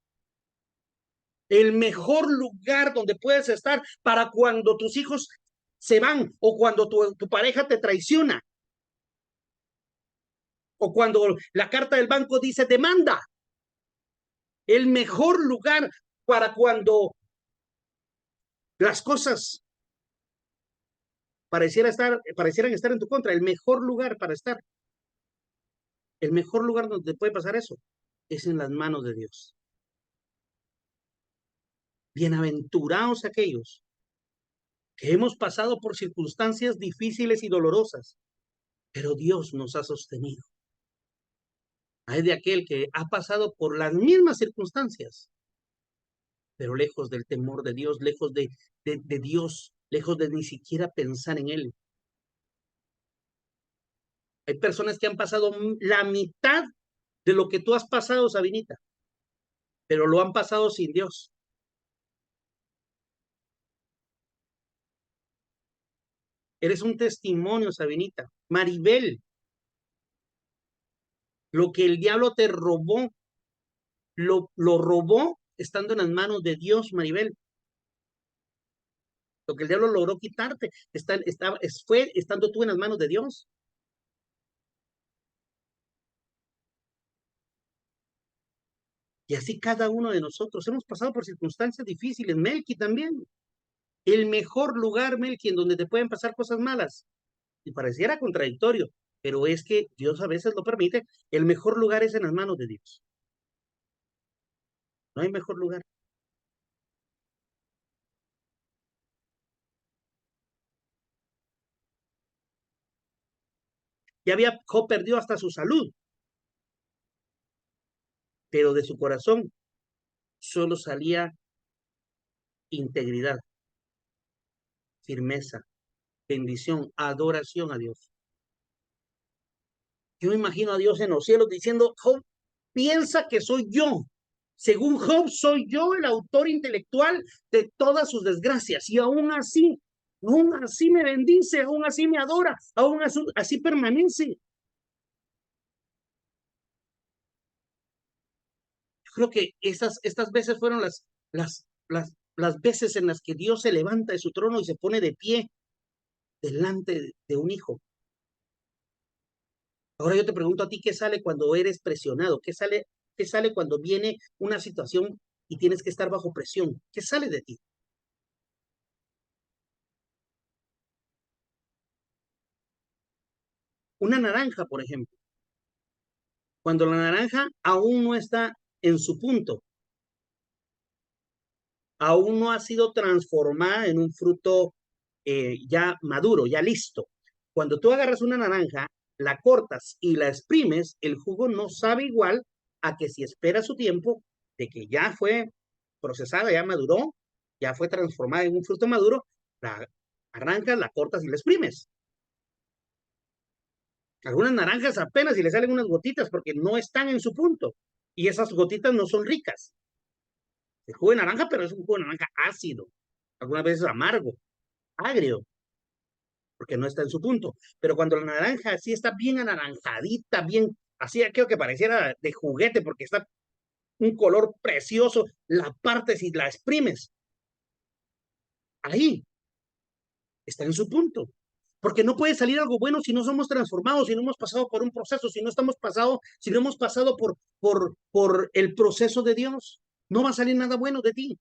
El mejor lugar donde puedes estar para cuando tus hijos se van, o cuando tu pareja te traiciona, o cuando la carta del banco dice demanda. El mejor lugar para cuando las cosas parecieran estar en tu contra, el mejor lugar para estar, el mejor lugar donde te puede pasar eso, es en las manos de Dios. Bienaventurados aquellos que hemos pasado por circunstancias difíciles y dolorosas, pero Dios nos ha sostenido. Hay de aquel que ha pasado por las mismas circunstancias, pero lejos del temor de Dios, lejos de Dios, lejos de ni siquiera pensar en Él. Hay personas que han pasado la mitad de lo que tú has pasado, Sabinita, pero lo han pasado sin Dios. Eres un testimonio, Sabinita. Maribel, lo que el diablo te robó, lo robó estando en las manos de Dios, Maribel. Lo que el diablo logró quitarte, fue estando tú en las manos de Dios. Y así cada uno de nosotros hemos pasado por circunstancias difíciles. Melqui también. El mejor lugar, Melqui, en donde te pueden pasar cosas malas. Y pareciera contradictorio, pero es que Dios a veces lo permite. El mejor lugar es en las manos de Dios. No hay mejor lugar. Job perdió hasta su salud, pero de su corazón solo salía integridad, firmeza, bendición, adoración a Dios. Yo imagino a Dios en los cielos diciendo, Job, piensa que soy yo. Según Job, soy yo el autor intelectual de todas sus desgracias. Y aún así me bendice, aún así me adora, aún así permanece. Yo creo que estas veces fueron las veces en las que Dios se levanta de su trono y se pone de pie delante de un hijo. Ahora yo te pregunto a ti, ¿qué sale cuando eres presionado? ¿Qué sale cuando viene una situación y tienes que estar bajo presión? ¿Qué sale de ti? Una naranja, por ejemplo. Cuando la naranja aún no está en su punto, aún no ha sido transformada en un fruto ya maduro, ya listo. Cuando tú agarras una naranja, la cortas y la exprimes, el jugo no sabe igual a que si espera su tiempo de que ya fue procesada, ya maduró, ya fue transformada en un fruto maduro, la arrancas, la cortas y la exprimes. Algunas naranjas apenas si le salen unas gotitas porque no están en su punto. Y esas gotitas no son ricas. El jugo de naranja, pero es un jugo de naranja ácido. Algunas veces amargo, agrio, porque no está en su punto. Pero cuando la naranja así está bien anaranjadita, bien, así creo que pareciera de juguete, porque está un color precioso, la partes y la exprimes. Ahí está en su punto. Porque no puede salir algo bueno si no somos transformados, si no hemos pasado por un proceso, si no hemos pasado por el proceso de Dios. No va a salir nada bueno de ti.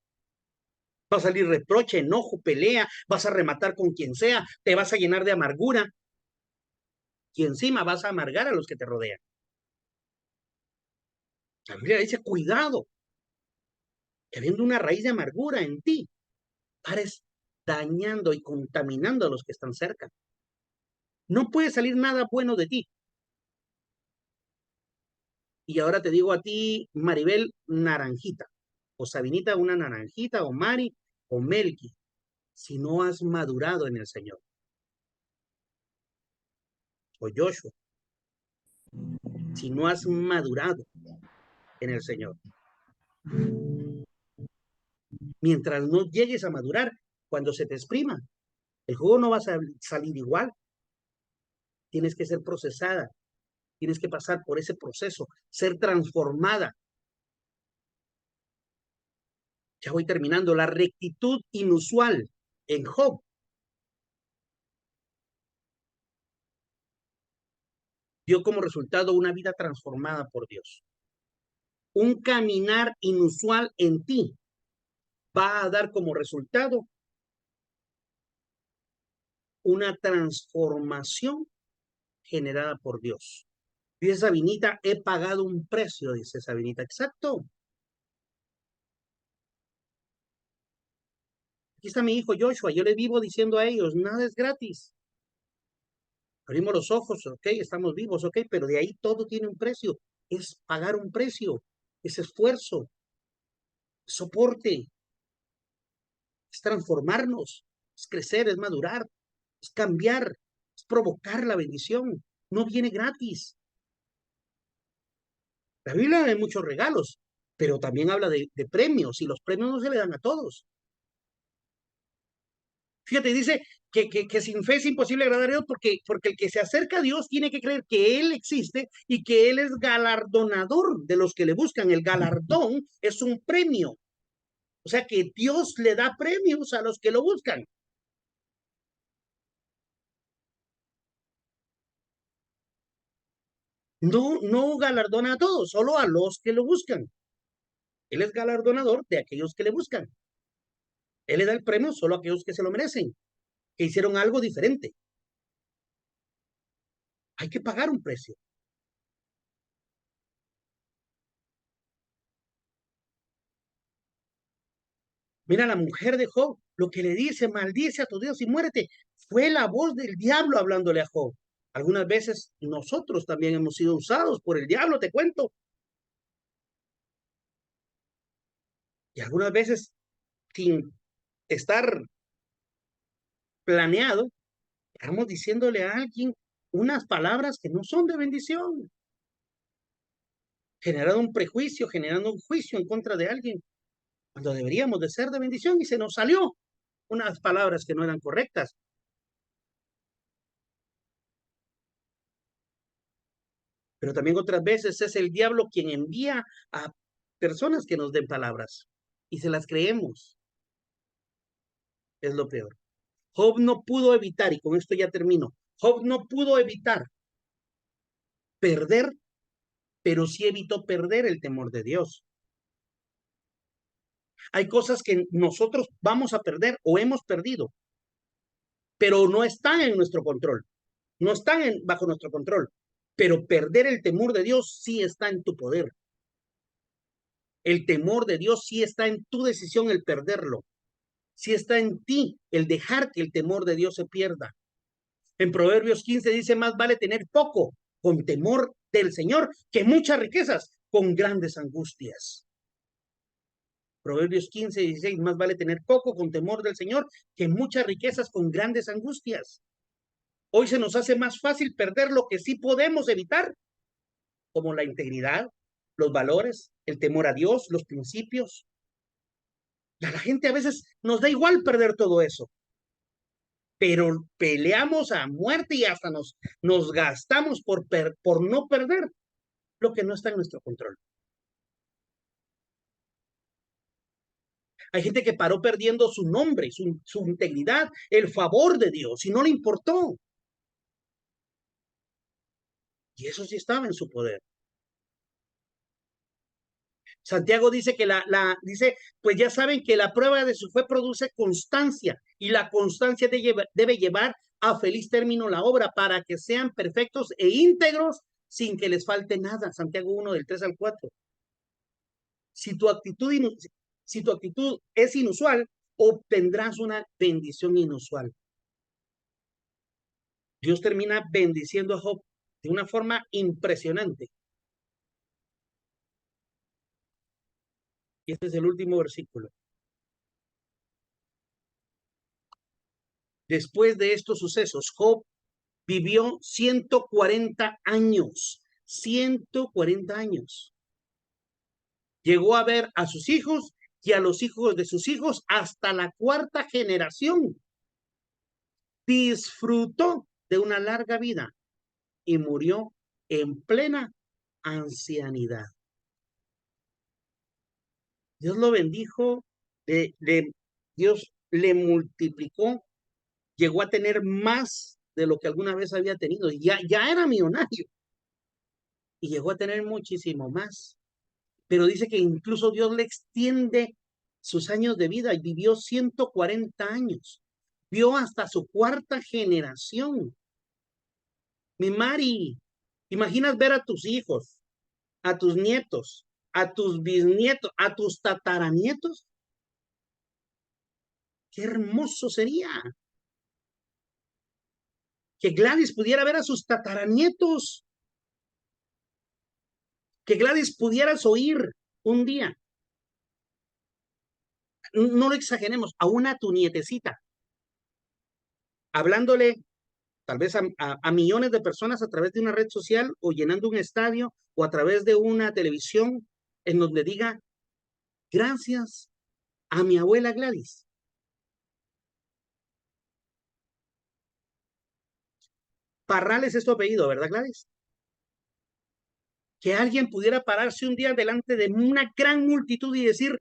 Va a salir reproche, enojo, pelea, vas a rematar con quien sea, te vas a llenar de amargura y encima vas a amargar a los que te rodean. La Biblia dice, cuidado, que habiendo una raíz de amargura en ti, pares dañando y contaminando a los que están cerca. No puede salir nada bueno de ti. Y ahora te digo a ti, Maribel, naranjita, o Sabinita, una naranjita, o Mari, o Melqui, si no has madurado en el Señor. O Joshua, si no has madurado en el Señor. Mientras no llegues a madurar, cuando se te exprima, el jugo no va a salir igual. Tienes que ser procesada, tienes que pasar por ese proceso, ser transformada. Ya voy terminando. La rectitud inusual en Job dio como resultado una vida transformada por Dios. Un caminar inusual en ti va a dar como resultado una transformación generada por Dios. Dice Sabinita, he pagado un precio, dice Sabinita. Exacto. Aquí está mi hijo Joshua, yo le vivo diciendo a ellos, nada es gratis. Abrimos los ojos, ok, estamos vivos, ok, pero de ahí todo tiene un precio. Es pagar un precio, es esfuerzo, es soporte, es transformarnos, es crecer, es madurar, es cambiar, es provocar la bendición. No viene gratis. La Biblia habla de muchos regalos, pero también habla de premios, y los premios no se le dan a todos. Fíjate, dice que sin fe es imposible agradar a Dios, porque el que se acerca a Dios tiene que creer que Él existe y que Él es galardonador de los que le buscan. El galardón es un premio. O sea que Dios le da premios a los que lo buscan. No galardona a todos, solo a los que lo buscan. Él es galardonador de aquellos que le buscan. Él le da el premio solo a aquellos que se lo merecen, que hicieron algo diferente. Hay que pagar un precio. Mira la mujer de Job, lo que le dice, maldice a tu Dios y muérete, fue la voz del diablo hablándole a Job. Algunas veces nosotros también hemos sido usados por el diablo, te cuento. Y algunas veces, sin estar planeado, estamos diciéndole a alguien unas palabras que no son de bendición, generando un prejuicio, generando un juicio en contra de alguien, cuando deberíamos de ser de bendición y se nos salió unas palabras que no eran correctas. Pero también otras veces es el diablo quien envía a personas que nos den palabras y se las creemos. Es lo peor. Job no pudo evitar, y con esto ya termino, Job no pudo evitar perder, pero sí evitó perder el temor de Dios. Hay cosas que nosotros vamos a perder o hemos perdido, pero no están en nuestro control, no están bajo nuestro control, pero perder el temor de Dios sí está en tu poder. El temor de Dios sí está en tu decisión el perderlo. Sí está en ti el dejar que el temor de Dios se pierda. En Proverbios 15 dice, más vale tener poco con temor del Señor que muchas riquezas con grandes angustias. Proverbios 15, 16, más vale tener poco con temor del Señor que muchas riquezas con grandes angustias. Hoy se nos hace más fácil perder lo que sí podemos evitar, como la integridad, los valores, el temor a Dios, los principios. Y a la gente a veces nos da igual perder todo eso, pero peleamos a muerte y hasta nos gastamos por no perder lo que no está en nuestro control. Hay gente que paró perdiendo su nombre, su integridad, el favor de Dios, y no le importó. Y eso sí estaba en su poder. Santiago dice que dice, pues ya saben que la prueba de su fe produce constancia, y la constancia debe llevar a feliz término la obra para que sean perfectos e íntegros sin que les falte nada. Santiago 1, del 3 al 4. Si tu actitud es inusual, obtendrás una bendición inusual. Dios termina bendiciendo a Job de una forma impresionante. Y este es el último versículo. Después de estos sucesos, Job vivió 140 años. 140 años. Llegó a ver a sus hijos y a los hijos de sus hijos hasta la cuarta generación. Disfrutó de una larga vida y murió en plena ancianidad. Dios lo bendijo, Dios le multiplicó, llegó a tener más de lo que alguna vez había tenido. Ya era millonario y llegó a tener muchísimo más. Pero dice que incluso Dios le extiende sus años de vida y vivió 140 años. Vio hasta su cuarta generación. Mi Mari, ¿imaginas ver a tus hijos, a tus nietos, a tus bisnietos, a tus tataranietos? ¡Qué hermoso sería! Que Gladys pudiera ver a sus tataranietos. Que Gladys pudieras oír un día. No lo exageremos, aún a tu nietecita. Hablándole tal vez a millones de personas a través de una red social o llenando un estadio o a través de una televisión en donde diga, gracias a mi abuela Gladys. Parrales es tu apellido, ¿verdad, Gladys? Que alguien pudiera pararse un día delante de una gran multitud y decir,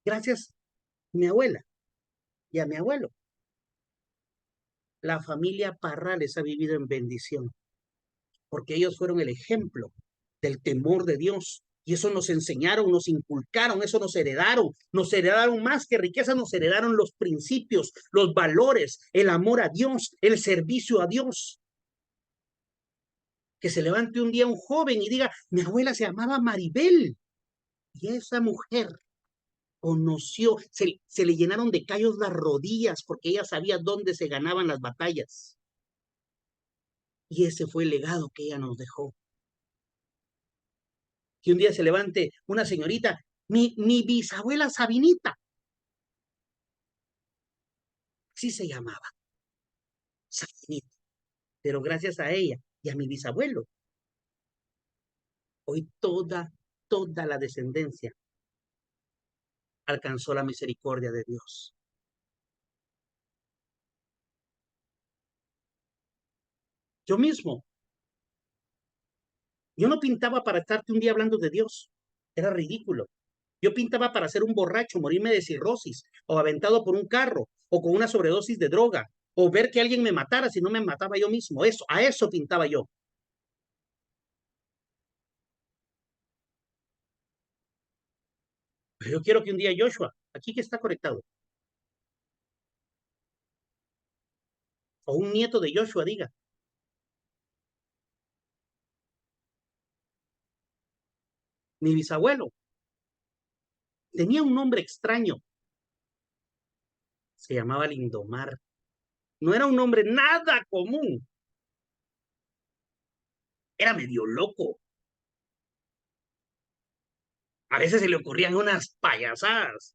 gracias a mi abuela y a mi abuelo. La familia Parrales ha vivido en bendición, porque ellos fueron el ejemplo del temor de Dios. Y eso nos enseñaron, nos inculcaron, eso nos heredaron más que riqueza, nos heredaron los principios, los valores, el amor a Dios, el servicio a Dios. Que se levante un día un joven y diga, mi abuela se llamaba Maribel, y esa mujer conoció, se le llenaron de callos las rodillas porque ella sabía dónde se ganaban las batallas. Y ese fue el legado que ella nos dejó. Que un día se levante una señorita, mi bisabuela Sabinita, sí se llamaba, Sabinita, pero gracias a ella y a mi bisabuelo, hoy toda la descendencia alcanzó la misericordia de Dios. Yo mismo, yo no pintaba para estarte un día hablando de Dios, era ridículo. Yo pintaba para ser un borracho, morirme de cirrosis, o aventado por un carro, o con una sobredosis de droga, o ver que alguien me matara si no me mataba yo mismo. Eso, a eso pintaba yo. Pero yo quiero que un día Joshua, aquí que está conectado, o un nieto de Joshua diga, mi bisabuelo tenía un nombre extraño, se llamaba Lindomar. No era un nombre nada común, era medio loco. A veces se le ocurrían unas payasadas.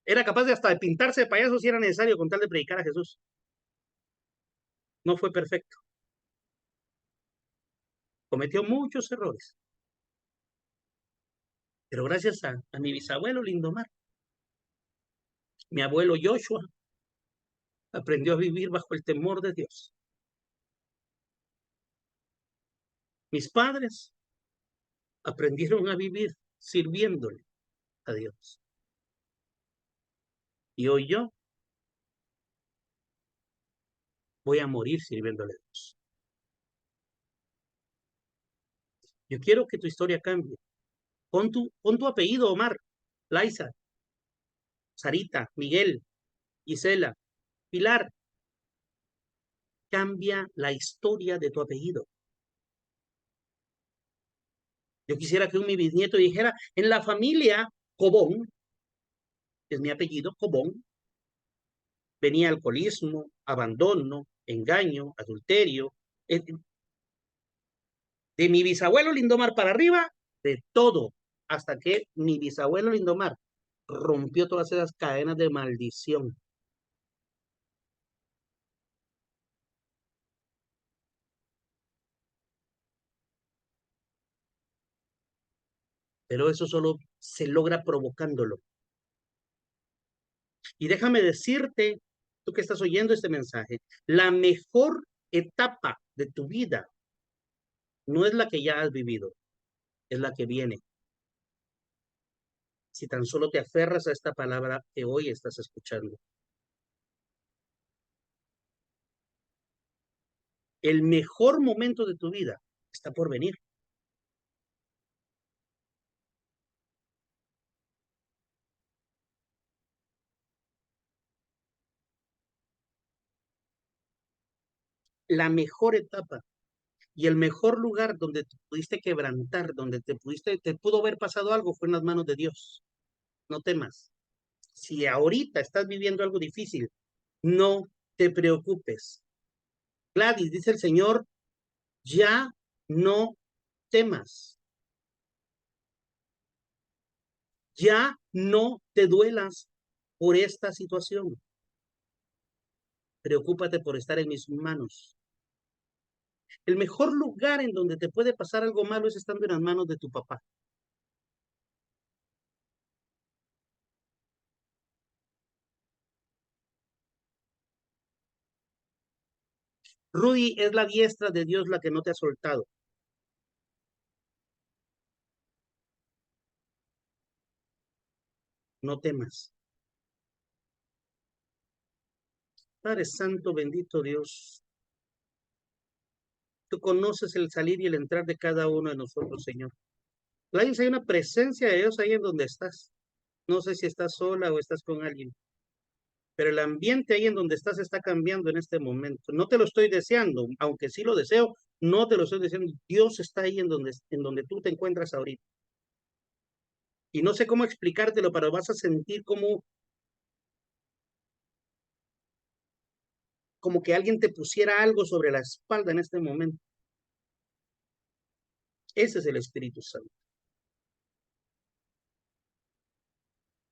Era capaz de hasta de pintarse de payaso si era necesario con tal de predicar a Jesús. No fue perfecto. Cometió muchos errores. Pero gracias a mi bisabuelo Lindomar, mi abuelo Joshua aprendió a vivir bajo el temor de Dios. Mis padres aprendieron a vivir sirviéndole a Dios. Y hoy yo voy a morir sirviéndole a Dios. Yo quiero que tu historia cambie. Pon tu apellido, Omar, Laisa, Sarita, Miguel, Gisela, Pilar. Cambia la historia de tu apellido. Yo quisiera que mi bisnieto dijera, en la familia Cobón, es mi apellido, Cobón, venía alcoholismo, abandono, engaño, adulterio. De mi bisabuelo Lindomar para arriba, de todo, hasta que mi bisabuelo Lindomar rompió todas esas cadenas de maldición. Pero eso solo se logra provocándolo. Y déjame decirte, tú que estás oyendo este mensaje, la mejor etapa de tu vida no es la que ya has vivido, es la que viene. Si tan solo te aferras a esta palabra que hoy estás escuchando. El mejor momento de tu vida está por venir. La mejor etapa y el mejor lugar donde te pudiste quebrantar, donde te pudo haber pasado algo fue en las manos de Dios. No temas. Si ahorita estás viviendo algo difícil, no te preocupes. Gladys, dice el Señor, ya no temas. Ya no te duelas por esta situación. Preocúpate por estar en mis manos. El mejor lugar en donde te puede pasar algo malo es estando en las manos de tu papá. Rudy, es la diestra de Dios la que no te ha soltado. No temas. Padre Santo, bendito Dios. Tú conoces el salir y el entrar de cada uno de nosotros, Señor. Gladys, hay una presencia de Dios ahí en donde estás. No sé si estás sola o estás con alguien, pero el ambiente ahí en donde estás está cambiando en este momento. No te lo estoy deseando, aunque sí lo deseo, no te lo estoy deseando. Dios está ahí en donde tú te encuentras ahorita. Y no sé cómo explicártelo, pero vas a sentir como que alguien te pusiera algo sobre la espalda en este momento. Ese es el Espíritu Santo.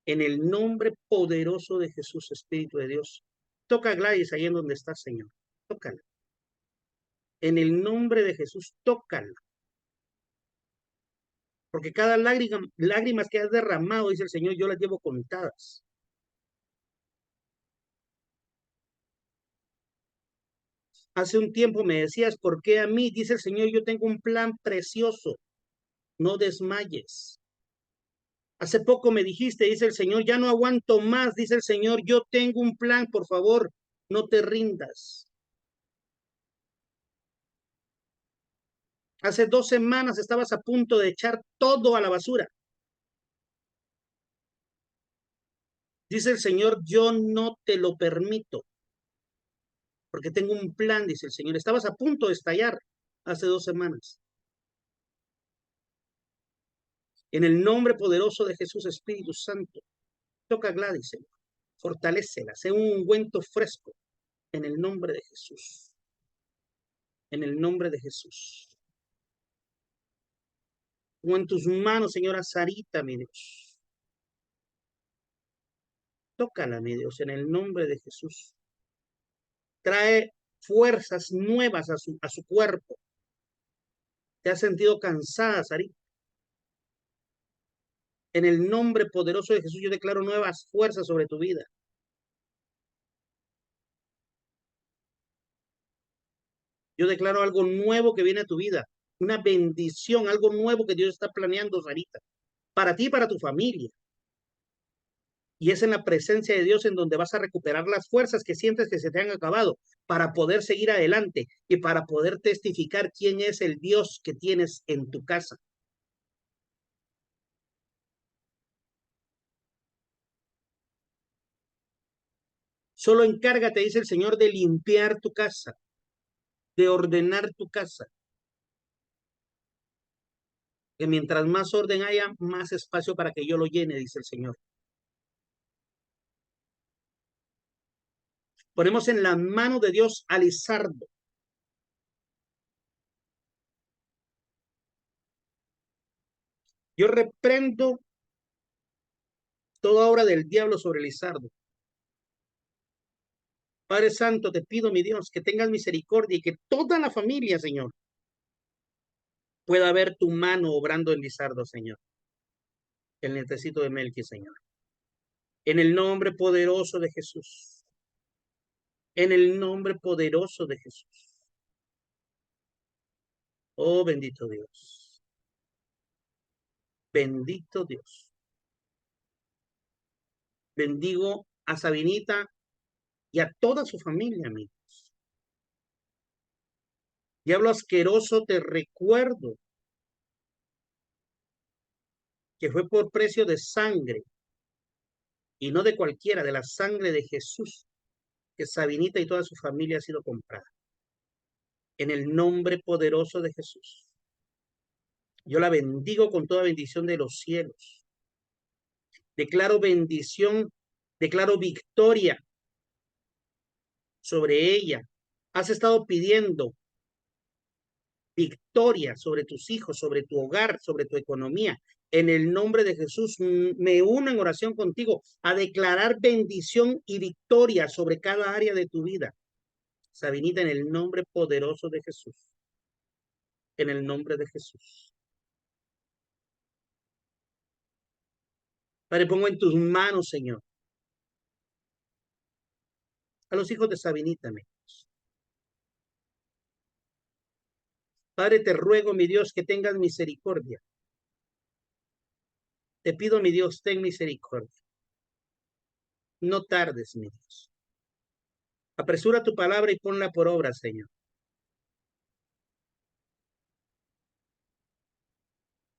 En el nombre poderoso de Jesús, Espíritu de Dios. Toca a Gladys ahí en donde está, Señor. Tócala. En el nombre de Jesús, tócala. Porque cada lágrimas que has derramado, dice el Señor, yo las llevo contadas. Hace un tiempo me decías, ¿por qué a mí? Dice el Señor, yo tengo un plan precioso. No desmayes. Hace poco me dijiste, dice el Señor, ya no aguanto más, dice el Señor, yo tengo un plan, por favor, no te rindas. Hace 2 semanas estabas a punto de echar todo a la basura. Dice el Señor, yo no te lo permito, porque tengo un plan, dice el Señor. Estabas a punto de estallar hace 2 semanas. En el nombre poderoso de Jesús, Espíritu Santo, toca a Gladys, Señor. Fortalécela, sea un ungüento fresco, en el nombre de Jesús. En el nombre de Jesús. Pongo en tus manos, Señora Sarita, mi Dios. Tócala, mi Dios, en el nombre de Jesús. Trae fuerzas nuevas a su cuerpo. ¿Te has sentido cansada, Sarita? En el nombre poderoso de Jesús, yo declaro nuevas fuerzas sobre tu vida. Yo declaro algo nuevo que viene a tu vida. Una bendición, algo nuevo que Dios está planeando, Sarita. Para ti y para tu familia. Y es en la presencia de Dios en donde vas a recuperar las fuerzas que sientes que se te han acabado para poder seguir adelante y para poder testificar quién es el Dios que tienes en tu casa. Solo encárgate, dice el Señor, de limpiar tu casa, de ordenar tu casa. Que mientras más orden haya, más espacio para que yo lo llene, dice el Señor. Ponemos en la mano de Dios a Lizardo. Yo reprendo toda obra del diablo sobre Lizardo. Padre Santo, te pido, mi Dios, que tengas misericordia y que toda la familia, Señor, pueda ver tu mano obrando en Lizardo, Señor. El necesito de Melqui, Señor. En el nombre poderoso de Jesús. En el nombre poderoso de Jesús. Oh, bendito Dios. Bendito Dios. Bendigo a Sabinita y a toda su familia, amigos. Diablo asqueroso, te recuerdo que fue por precio de sangre y no de cualquiera, de la sangre de Jesús, que Sabinita y toda su familia ha sido comprada. En el nombre poderoso de Jesús. Yo la bendigo con toda bendición de los cielos. Declaro bendición, declaro victoria sobre ella. Has estado pidiendo victoria sobre tus hijos, sobre tu hogar, sobre tu economía. En el nombre de Jesús, me uno en oración contigo a declarar bendición y victoria sobre cada área de tu vida. Sabinita, en el nombre poderoso de Jesús. En el nombre de Jesús. Padre, pongo en tus manos, Señor, a los hijos de Sabinita, amigos. Padre, te ruego, mi Dios, que tengas misericordia. Te pido, mi Dios, ten misericordia. No tardes, mi Dios. Apresura tu palabra y ponla por obra, Señor.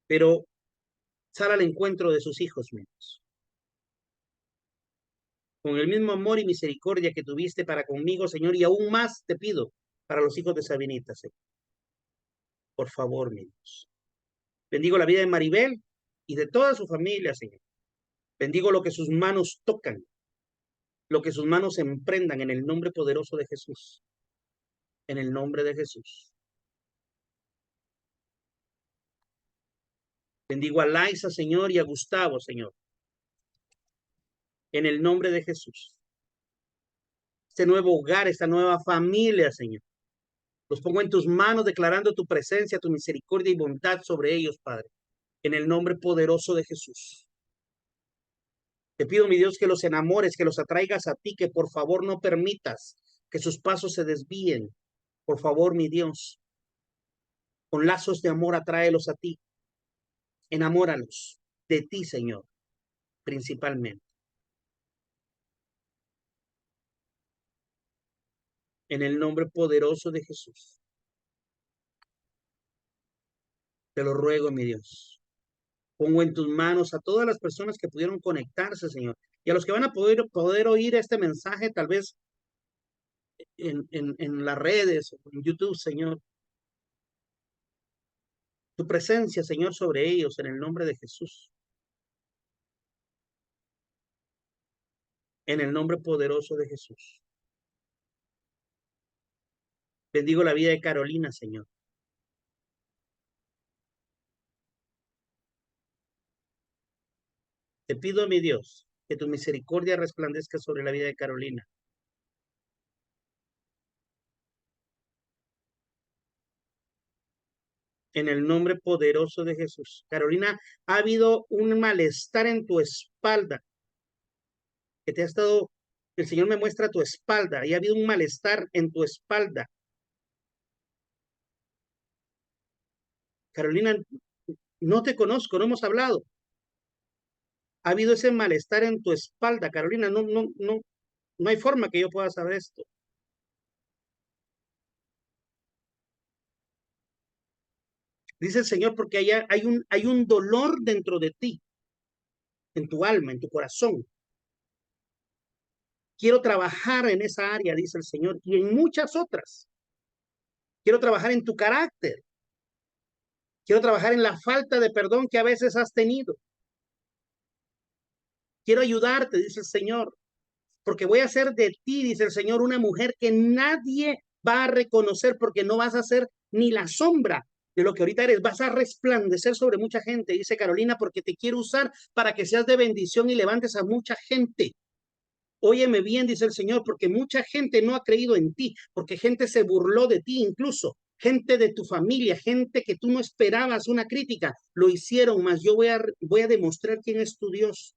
Pero sal al encuentro de sus hijos, mi Dios. Con el mismo amor y misericordia que tuviste para conmigo, Señor, y aún más te pido para los hijos de Sabinita, Señor. Por favor, mi Dios. Bendigo la vida de Maribel y de toda su familia, Señor. Bendigo lo que sus manos tocan, lo que sus manos emprendan en el nombre poderoso de Jesús. En el nombre de Jesús. Bendigo a Laisa, Señor, y a Gustavo, Señor. En el nombre de Jesús. Este nuevo hogar, esta nueva familia, Señor. Los pongo en tus manos, declarando tu presencia, tu misericordia y bondad sobre ellos, Padre. En el nombre poderoso de Jesús. Te pido, mi Dios, que los enamores, que los atraigas a ti, que por favor no permitas que sus pasos se desvíen. Por favor, mi Dios, con lazos de amor atráelos a ti. Enamóralos de ti, Señor, principalmente. En el nombre poderoso de Jesús. Te lo ruego, mi Dios. Pongo en tus manos a todas las personas que pudieron conectarse, Señor, y a los que van a poder oír este mensaje, tal vez en las redes o en YouTube, Señor. Tu presencia, Señor, sobre ellos, en el nombre de Jesús. En el nombre poderoso de Jesús. Bendigo la vida de Carolina, Señor. Te pido, mi Dios, que tu misericordia resplandezca sobre la vida de Carolina. En el nombre poderoso de Jesús. Carolina, ha habido un malestar en tu espalda, que te ha estado, el Señor me muestra tu espalda, y ha habido un malestar en tu espalda. Carolina, no te conozco, no hemos hablado. Ha habido ese malestar en tu espalda, Carolina, no hay forma que yo pueda saber esto. Dice el Señor, porque allá hay un dolor dentro de ti, en tu alma, en tu corazón. Quiero trabajar en esa área, dice el Señor, y en muchas otras. Quiero trabajar en tu carácter. Quiero trabajar en la falta de perdón que a veces has tenido. Quiero ayudarte, dice el Señor, porque voy a hacer de ti, dice el Señor, una mujer que nadie va a reconocer, porque no vas a ser ni la sombra de lo que ahorita eres. Vas a resplandecer sobre mucha gente, dice Carolina, porque te quiero usar para que seas de bendición y levantes a mucha gente. Óyeme bien, dice el Señor, porque mucha gente no ha creído en ti, porque gente se burló de ti incluso, gente de tu familia, gente que tú no esperabas una crítica, lo hicieron, mas yo voy a demostrar quién es tu Dios.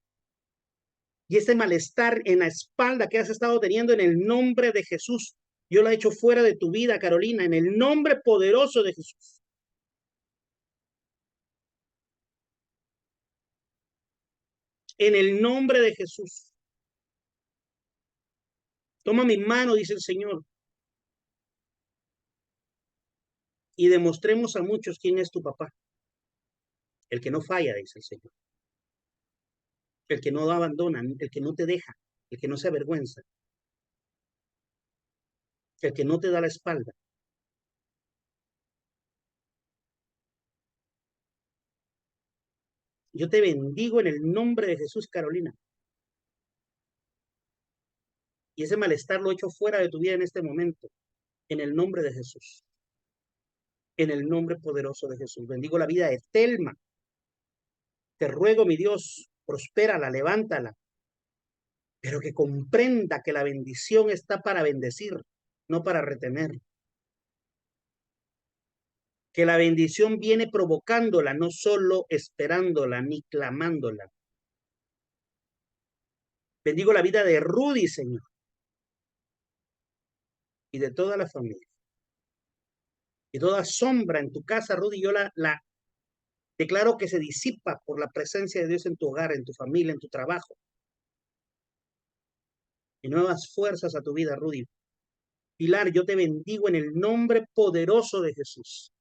Y ese malestar en la espalda que has estado teniendo, en el nombre de Jesús, yo lo he hecho fuera de tu vida, Carolina, en el nombre poderoso de Jesús. En el nombre de Jesús. Toma mi mano, dice el Señor, y demostremos a muchos quién es tu papá. El que no falla, dice el Señor. El que no abandona, el que no te deja, el que no se avergüenza, el que no te da la espalda. Yo te bendigo en el nombre de Jesús, Carolina. Y ese malestar lo echo fuera de tu vida en este momento, en el nombre de Jesús. En el nombre poderoso de Jesús. Bendigo la vida de Telma. Te ruego, mi Dios, prospérala, levántala, pero que comprenda que la bendición está para bendecir, no para retener. Que la bendición viene provocándola, no solo esperándola ni clamándola. Bendigo la vida de Rudy, Señor, y de toda la familia. Y toda sombra en tu casa, Rudy, yo la declaro que se disipa por la presencia de Dios en tu hogar, en tu familia, en tu trabajo. Y nuevas fuerzas a tu vida, Rudy. Pilar, yo te bendigo en el nombre poderoso de Jesús.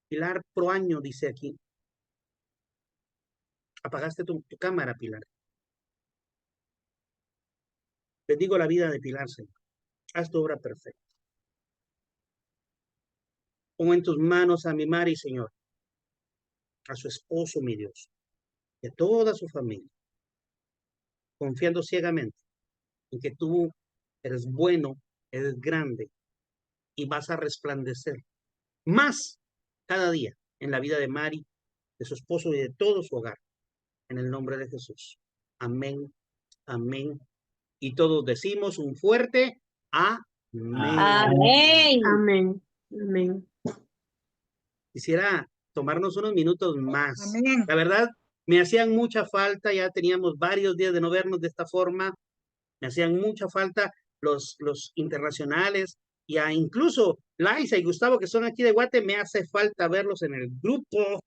Pilar Proaño dice aquí. Apagaste tu cámara, Pilar. Bendigo la vida de Pilar, Señor. Haz tu obra perfecta. Pongo en tus manos a mi Mari, Señor, a su esposo, mi Dios, y a toda su familia, confiando ciegamente en que tú eres bueno, eres grande y vas a resplandecer más cada día en la vida de Mari, de su esposo y de todo su hogar, en el nombre de Jesús. Amén, amén. Y todos decimos un fuerte amén. Amén. Amén. Amén. Quisiera tomarnos unos minutos más. Amén. La verdad, me hacían mucha falta, ya teníamos varios días de no vernos de esta forma, me hacían mucha falta los internacionales, y incluso Laisa y Gustavo, que son aquí de Guate, me hace falta verlos en el grupo.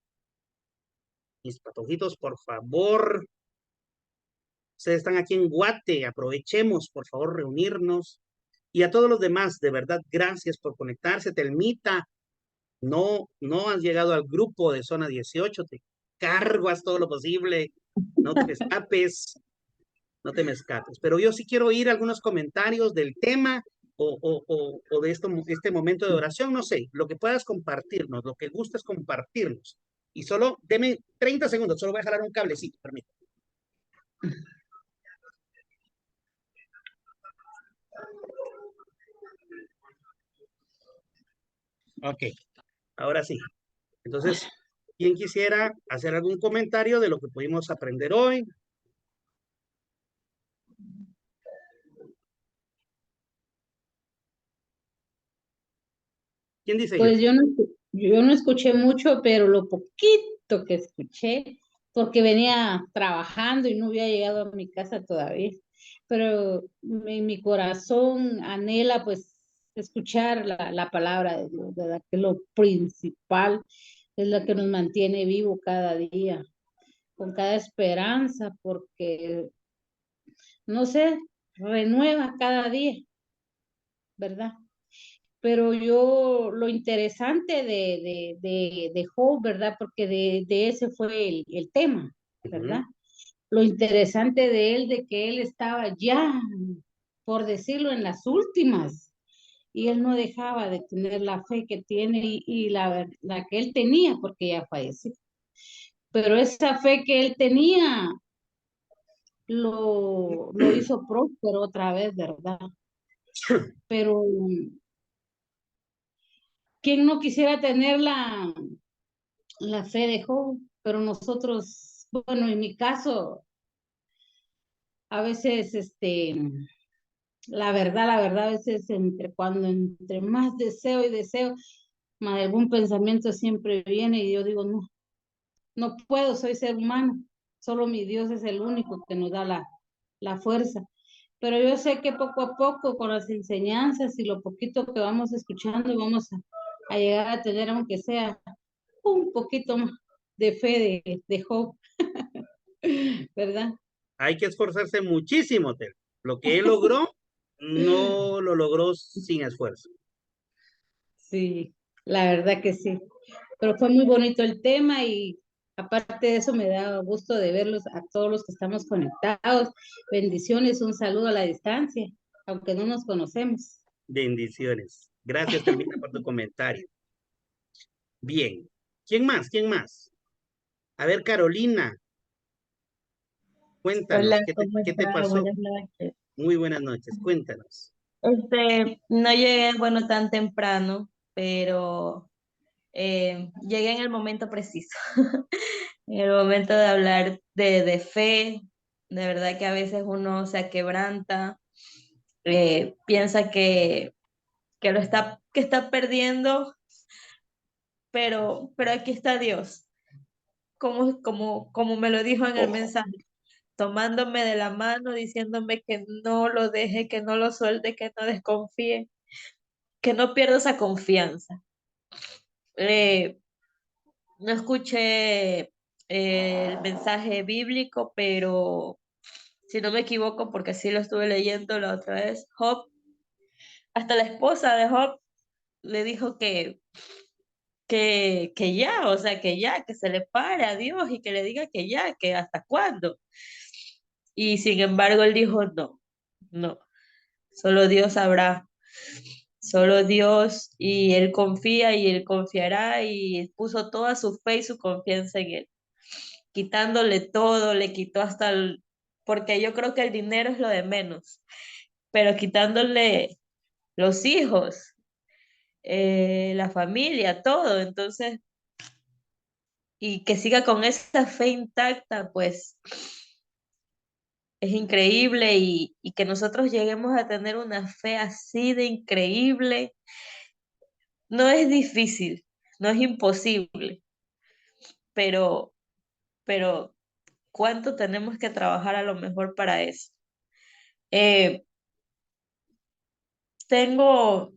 Mis patojitos, por favor, ustedes están aquí en Guate, aprovechemos, por favor, reunirnos. Y a todos los demás, de verdad, gracias por conectarse. Telmita, no has llegado al grupo de Zona 18, te cargas todo lo posible, no te me escapes, no te me escapes. Pero yo sí quiero oír algunos comentarios del tema o de este momento de oración, no sé, lo que puedas compartirnos, lo que gustes compartirnos. Y solo, deme 30 segundos, solo voy a jalar un cablecito, permítame. Ok, ahora sí. Entonces, ¿quién quisiera hacer algún comentario de lo que pudimos aprender hoy? ¿Quién dice yo? Pues yo no escuché mucho, pero lo poquito que escuché, porque venía trabajando y no había llegado a mi casa todavía, pero mi corazón anhela pues escuchar la palabra de Dios, ¿verdad? Que es lo principal, es la que nos mantiene vivo cada día, con cada esperanza, porque, no sé, renueva cada día, ¿verdad? Pero lo interesante de Job, ¿verdad? Porque de ese fue el tema, ¿verdad? Lo interesante de él, de que él estaba ya, por decirlo, en las últimas, y él no dejaba de tener la fe que tiene y la que él tenía, porque ya falleció. Pero esa fe que él tenía lo hizo próspero otra vez, ¿verdad? Pero ¿quién no quisiera tener la fe de Job? Pero nosotros, bueno, en mi caso, a veces, la verdad, a veces entre más deseo y deseo, más algún pensamiento siempre viene y yo digo, no, no puedo, soy ser humano, solo mi Dios es el único que nos da la fuerza. Pero yo sé que poco a poco, con las enseñanzas y lo poquito que vamos escuchando, vamos a llegar a tener, aunque sea un poquito más de fe de Job, ¿verdad? Hay que esforzarse muchísimo, Tel. Lo que él logró, no lo logró sin esfuerzo. Sí, la verdad que sí. Pero fue muy bonito el tema y aparte de eso me da gusto de verlos a todos los que estamos conectados. Bendiciones, un saludo a la distancia, aunque no nos conocemos. Bendiciones. Gracias, Telmita, por tu comentario. Bien. ¿Quién más? ¿Quién más? A ver, Carolina, cuéntanos, Hola, ¿cómo ¿qué te está? pasó? Buenas noches. Muy buenas noches, cuéntanos. No llegué, bueno, tan temprano, pero llegué en el momento preciso, en el momento de hablar de fe. De verdad que a veces uno se quebranta, piensa que está perdiendo, pero aquí está Dios, como me lo dijo en el mensaje, tomándome de la mano, diciéndome que no lo deje, que no lo suelte, que no desconfíe, que no pierda esa confianza. Eh, no escuché el mensaje bíblico, pero si no me equivoco, porque sí lo estuve leyendo la otra vez, Job, hasta la esposa de Job le dijo que ya, o sea, que ya, que se le pare a Dios y que le diga que ya, que hasta cuándo. Y sin embargo, él dijo, no, no, solo Dios sabrá, solo Dios, y él confía y él confiará y puso toda su fe y su confianza en él, quitándole todo, le quitó hasta el, porque yo creo que el dinero es lo de menos, pero quitándole los hijos, la familia, todo, entonces, y que siga con esa fe intacta, pues es increíble y que nosotros lleguemos a tener una fe así de increíble, no es difícil, no es imposible, pero, pero ¿cuánto tenemos que trabajar a lo mejor para eso? Eh, tengo,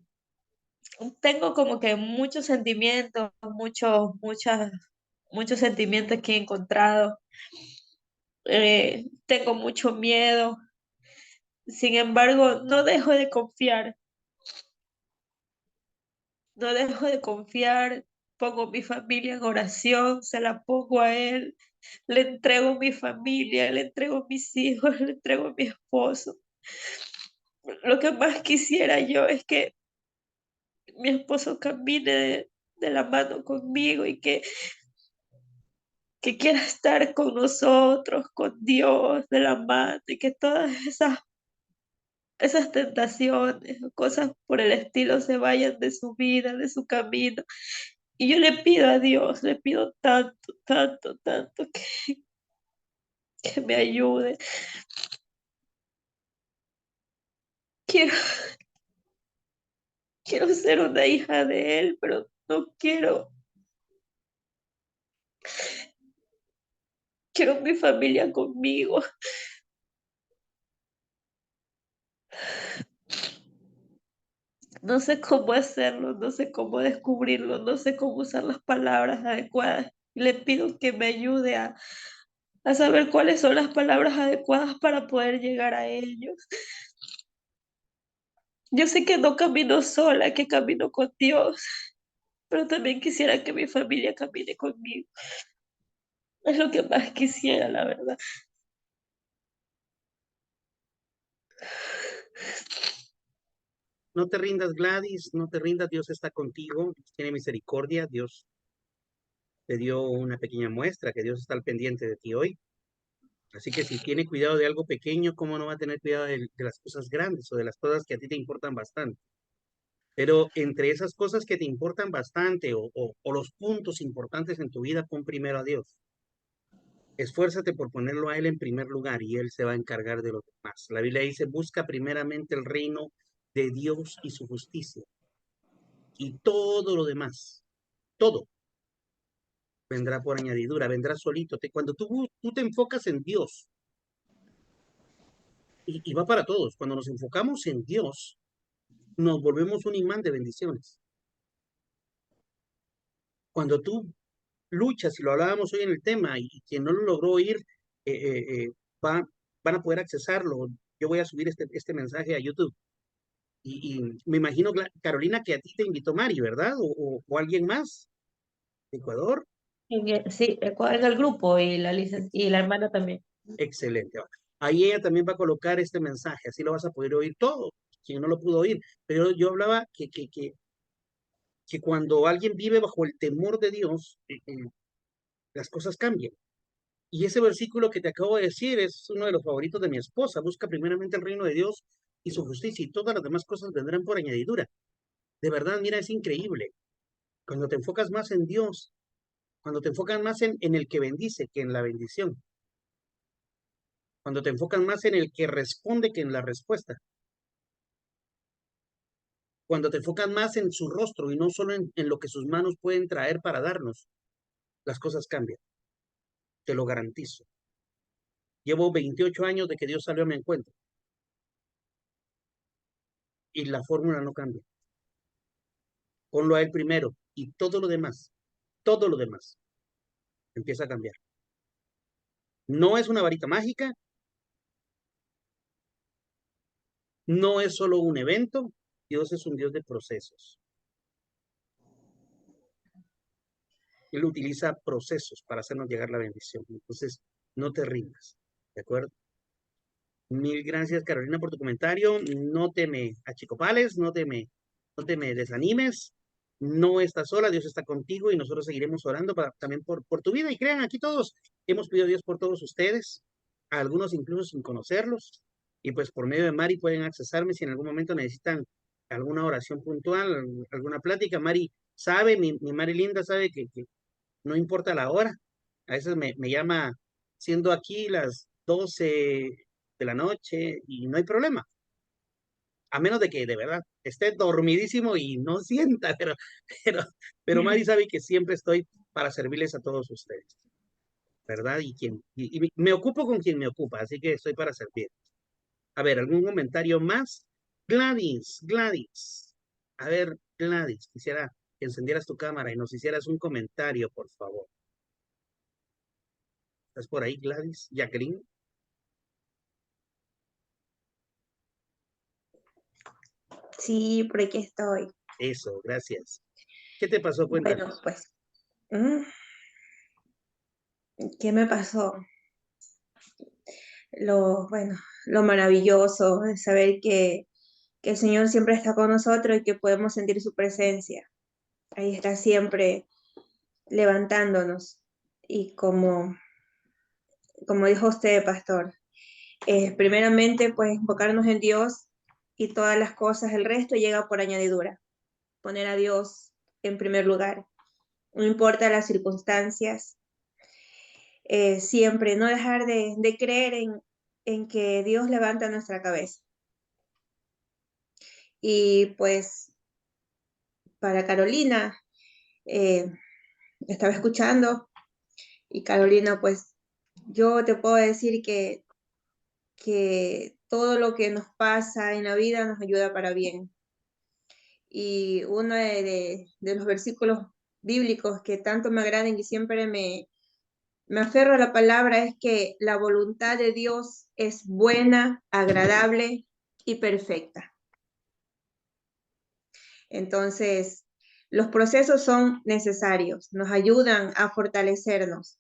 tengo como que muchos sentimientos, muchos sentimientos que he encontrado. Tengo mucho miedo. Sin embargo, no dejo de confiar, no dejo de confiar. Pongo mi familia en oración, se la pongo a él, le entrego mi familia, le entrego mis hijos, le entrego mi esposo. Lo que más quisiera yo es que mi esposo camine de la mano conmigo y que quiera estar con nosotros, con Dios de la mano y que todas esas tentaciones o cosas por el estilo se vayan de su vida, de su camino. Y yo le pido a Dios, le pido tanto, tanto, tanto que me ayude. Quiero, quiero ser una hija de Él, pero no quiero mi familia conmigo. No sé cómo hacerlo, no sé cómo descubrirlo, no sé cómo usar las palabras adecuadas. Le pido que me ayude a saber cuáles son las palabras adecuadas para poder llegar a ellos. Yo sé que no camino sola, que camino con Dios, pero también quisiera que mi familia camine conmigo. Es lo que más quisiera, la verdad. No te rindas, Gladys, no te rindas, Dios está contigo, Dios tiene misericordia, Dios te dio una pequeña muestra que Dios está al pendiente de ti hoy. Así que si tiene cuidado de algo pequeño, ¿cómo no va a tener cuidado de las cosas grandes o de las cosas que a ti te importan bastante? Pero entre esas cosas que te importan bastante o los puntos importantes en tu vida, pon primero a Dios. Esfuérzate por ponerlo a Él en primer lugar y Él se va a encargar de los demás. La Biblia dice, busca primeramente el reino de Dios y su justicia. Y todo lo demás, todo, vendrá por añadidura, vendrá solito. Cuando tú te enfocas en Dios, y va para todos, cuando nos enfocamos en Dios, nos volvemos un imán de bendiciones. Cuando tú luchas, y lo hablábamos hoy en el tema, y quien no lo logró oír, eh, eh, eh, va, van a poder accesarlo. Yo voy a subir este mensaje a YouTube. Y me imagino, Carolina, que a ti te invitó Mari, ¿verdad? O alguien más de Ecuador. Sí, en el grupo y y la hermana también. Excelente. Ahí ella también va a colocar este mensaje, así lo vas a poder oír todo, quien no lo pudo oír. Pero yo hablaba que cuando alguien vive bajo el temor de Dios, las cosas cambian. Y ese versículo que te acabo de decir es uno de los favoritos de mi esposa. Busca primeramente el reino de Dios y su justicia y todas las demás cosas vendrán por añadidura. De verdad, mira, es increíble. Cuando te enfocas más en Dios, cuando te enfocas más en el que bendice que en la bendición, cuando te enfocas más en el que responde que en la respuesta, cuando te enfocas más en su rostro y no solo en lo que sus manos pueden traer para darnos, las cosas cambian. Te lo garantizo. Llevo 28 años de que Dios salió a mi encuentro y la fórmula no cambia. Ponlo a Él primero y todo lo demás empieza a cambiar. No es una varita mágica, no es solo un evento. Dios es un Dios de procesos. Él utiliza procesos para hacernos llegar la bendición. Entonces, no te rindas, ¿de acuerdo? Mil gracias, Carolina, por tu comentario. No te me achicopales, no te me desanimes. No estás sola, Dios está contigo y nosotros seguiremos orando también por tu vida. Y crean, aquí todos hemos pedido a Dios por todos ustedes, a algunos incluso sin conocerlos. Y pues por medio de Mari pueden accesarme si en algún momento necesitan alguna oración puntual, alguna plática. Mari sabe, mi Mari linda sabe que no importa la hora. A veces me llama siendo aquí las 12 de la noche y no hay problema. A menos de que de verdad esté dormidísimo y no sienta, pero, pero Mari sabe que siempre estoy para servirles a todos ustedes, ¿verdad? Y me ocupo con quien me ocupa, así que estoy para servir. A ver, ¿algún comentario más? Gladys. A ver, Gladys, quisiera que encendieras tu cámara y nos hicieras un comentario, por favor. ¿Estás por ahí, Gladys? Jacqueline. Sí, por aquí estoy. Eso, gracias. ¿Qué te pasó? Bueno, Cuéntanos. pues, ¿qué me pasó? Bueno, lo maravilloso de saber que el Señor siempre está con nosotros y que podemos sentir su presencia. Ahí está siempre levantándonos. Y como dijo usted, pastor, primeramente, pues enfocarnos en Dios y todas las cosas, el resto llega por añadidura. Poner a Dios en primer lugar. No importa las circunstancias, siempre no dejar de creer en que Dios levanta nuestra cabeza. Y pues para Carolina, estaba escuchando y Carolina, pues yo te puedo decir que todo lo que nos pasa en la vida nos ayuda para bien. Y uno de los versículos bíblicos que tanto me agradan y siempre me aferro a la palabra es que la voluntad de Dios es buena, agradable y perfecta. Entonces, los procesos son necesarios, nos ayudan a fortalecernos.